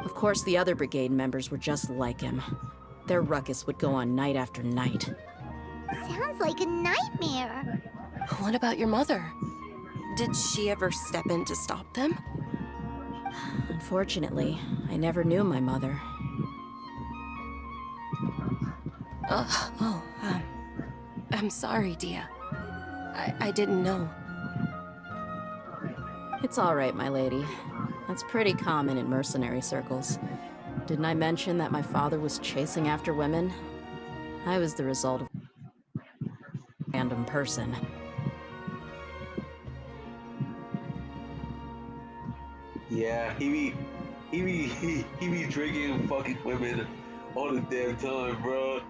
Of course, the other brigade members were just like him. Their ruckus would go on night after night. Sounds like a nightmare. What about your mother? Did she ever step in to stop them? Unfortunately, I never knew my mother. I'm sorry, Dia. I didn't know. It's all right, my lady. That's pretty common in mercenary circles. Didn't I mention that my father was chasing after women? I was the result of a random person. Yeah, he be drinking and fucking women all the damn time, bro.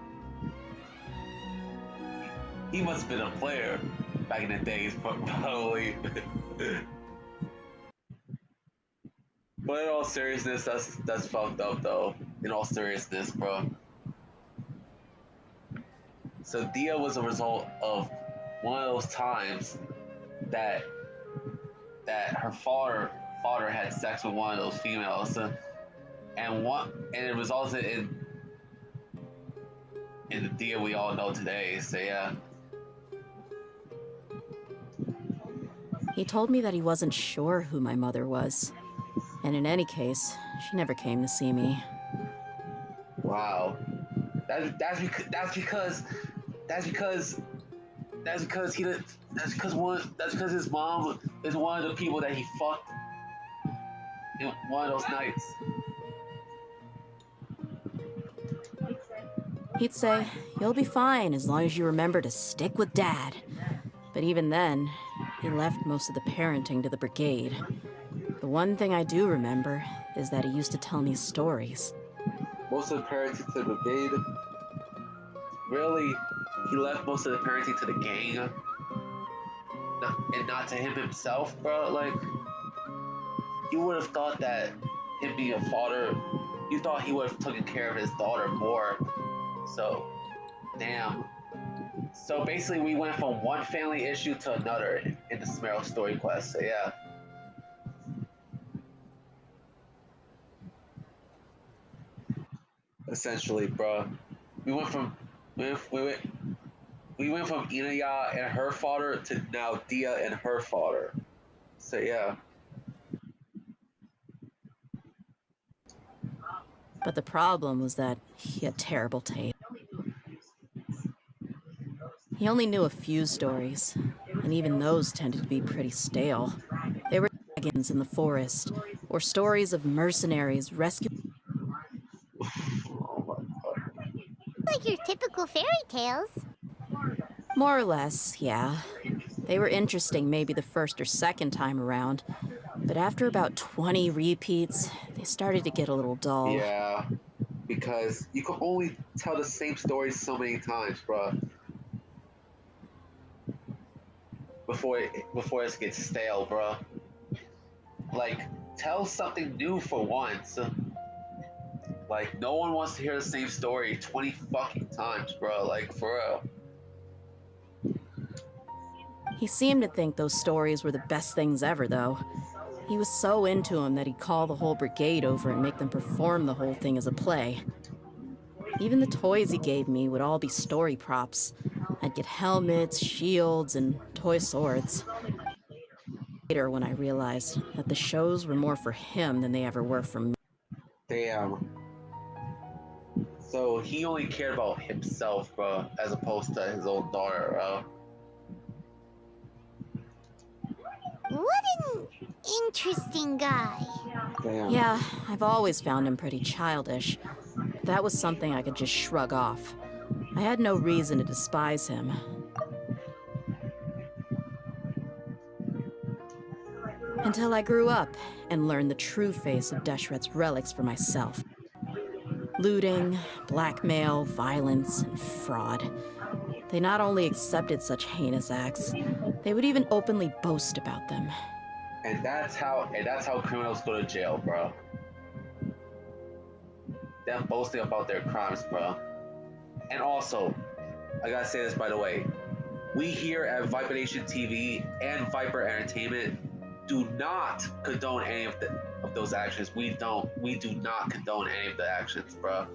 He must have been a player back in the days, probably. But in all seriousness, that's fucked up though. In all seriousness, bro. So Dia was a result of one of those times that her father had sex with one of those females, and it resulted in the Dia we all know today. So yeah. He told me that he wasn't sure who my mother was. And in any case, she never came to see me. Wow. That's because his mom is one of the people that he fucked in one of those nights. He'd say, "You'll be fine as long as you remember to stick with Dad." But even then, he left most of the parenting to the brigade. The one thing I do remember is that he used to tell me stories. Most of the parenting to the brigade? Really? He left most of the parenting to the gang? And not to him himself, bro? Like, you would have thought that him being a father, you thought he would have taken care of his daughter more. So, damn. So basically, we went from one family issue to another in the Smearl story quest. So yeah. Essentially, bro, we went from we went from Inaya and her father to now Dia and her father. So yeah. But the problem was that he had terrible taste. He only knew a few stories, and even those tended to be pretty stale. They were dragons in the forest, or stories of mercenaries rescuing. Like your typical fairy tales. More or less, yeah. They were interesting maybe the first or second time around, but after about 20 repeats, they started to get a little dull. Yeah, because you can only tell the same story so many times, bro. Before it gets stale, bro. Like, tell something new for once. Like, no one wants to hear the same story 20 fucking times, bro. Like, for real. He seemed to think those stories were the best things ever, though. He was so into them that he'd call the whole brigade over and make them perform the whole thing as a play. Even the toys he gave me would all be story props. I'd get helmets, shields, and toy swords. Later, when I realized that the shows were more for him than they ever were for me. Damn. So he only cared about himself, bro, as opposed to his own daughter, bro. What an interesting guy. Damn. Yeah, I've always found him pretty childish. But that was something I could just shrug off. I had no reason to despise him. Until I grew up and learned the true face of Deshret's relics for myself. Looting, blackmail, violence, and fraud. They not only accepted such heinous acts, they would even openly boast about them. And that's how criminals go to jail, bro. Them boasting about their crimes, bro. And also, I gotta say this by the way, we here at Viper Nation TV and Viper Entertainment do not condone any of those actions. We do not condone any of the actions, bro.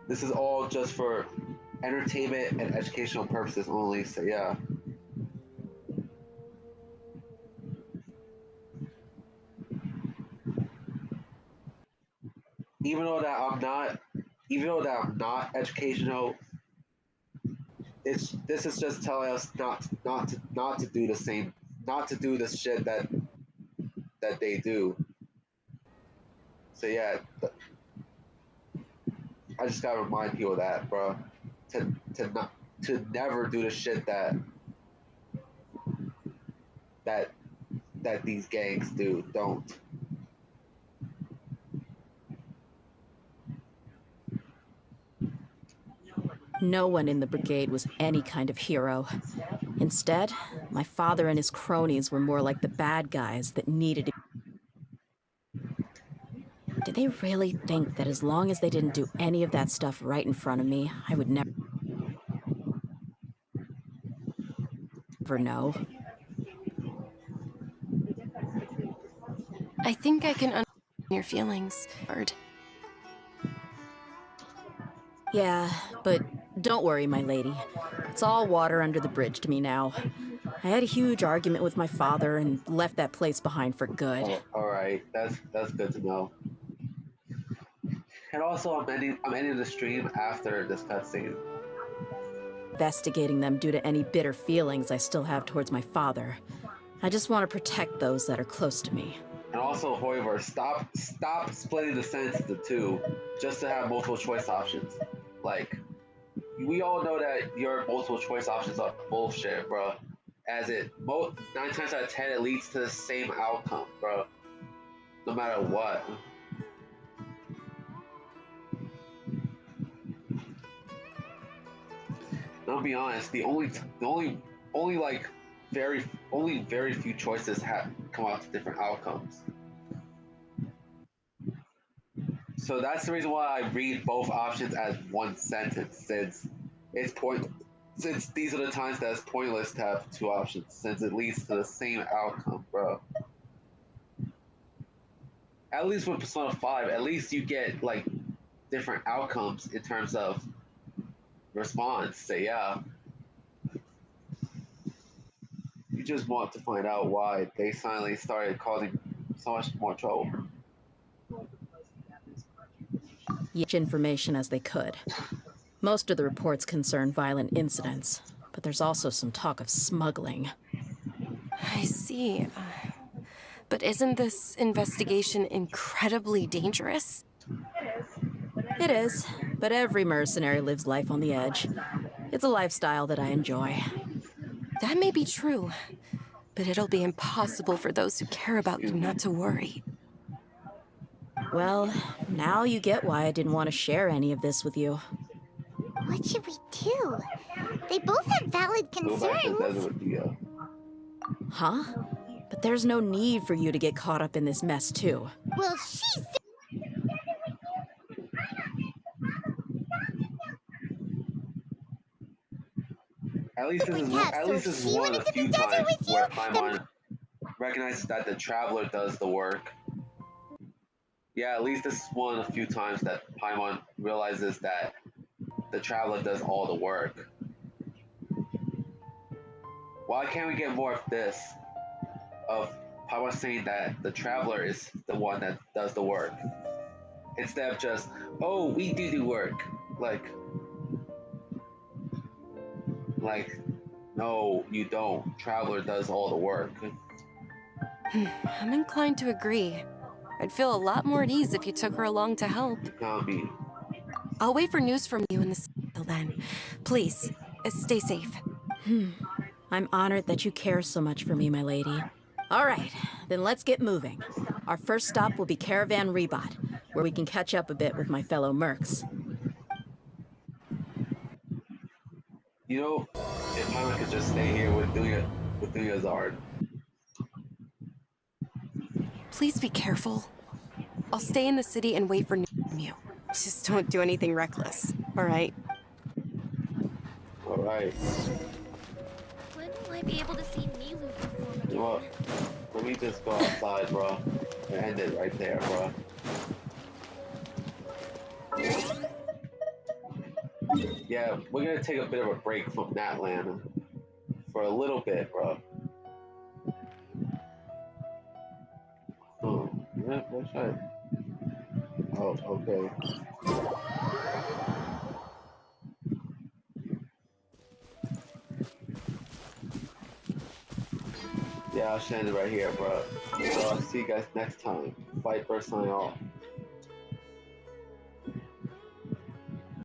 This is all just for entertainment and educational purposes only, so yeah. Even though that I'm not educational, this is just telling us not to do the same, not to do the shit that they do. So yeah, I just gotta remind people of that, bro. To never do the shit that that these gangs do. Don't. No one in the brigade was any kind of hero. Instead, my father and his cronies were more like the bad guys that needed to. Did they really think that as long as they didn't do any of that stuff right in front of me, I would never know? I think I can understand your feelings, Bird. Yeah, but don't worry, my lady. It's all water under the bridge to me now. I had a huge argument with my father and left that place behind for good. Oh, all right, that's good to know. And also, I'm ending the stream after this cutscene. Investigating them due to any bitter feelings I still have towards my father. I just want to protect those that are close to me. And also, however, stop splitting the sentence into two just to have multiple choice options. Like, we all know that your multiple choice options are bullshit, bro. As 9 times out of 10, it leads to the same outcome, bro. No matter what. And I'll be honest, the only like very few choices have come out to different outcomes. So that's the reason why I read both options as one sentence, since these are the times that it's pointless to have two options, since it leads to the same outcome, bro. At least with Persona 5, at least you get like different outcomes in terms of response. So yeah. You just want to find out why they finally started causing so much more trouble. Much information as they could. Most of the reports concern violent incidents, but there's also some talk of smuggling. I see. But isn't this investigation incredibly dangerous? It is, but every mercenary lives life on the edge. It's a lifestyle that I enjoy. That may be true, but it'll be impossible for those who care about you not to worry. Well, now you get why I didn't want to share any of this with you. What should we do? They both have valid concerns. Huh? But there's no need for you to get caught up in this mess, too. Well, she's... At least this is one of the few times where Paimon recognizes that the Traveler does the work. Yeah, at least this is one of the few times that Paimon realizes that the Traveler does all the work. Why can't we get more of this? Of Paimon saying that the Traveler is the one that does the work. Instead of just, oh, we do the work. Like, no, you don't. Traveler does all the work. I'm inclined to agree. I'd feel a lot more at ease if you took her along to help. I'll wait for news from you in the till then. Please, stay safe. I'm honored that you care so much for me, my lady. All right, then let's get moving. Our first stop will be Caravan Rebot, where we can catch up a bit with my fellow mercs. You know, if Paimon could just stay here with Zard. Please be careful. I'll stay in the city and wait for news from you. Just don't do anything reckless, all right? All right. When will I be able to see Nilu perform again? You know what? Let me just go outside, bro. And end it right there, bro. Yeah, we're gonna take a bit of a break from Natlan for a little bit, bro. Oh, what should I? Oh, okay. Yeah, I'll end it right here, bro. So I'll see you guys next time. Fight first sign off.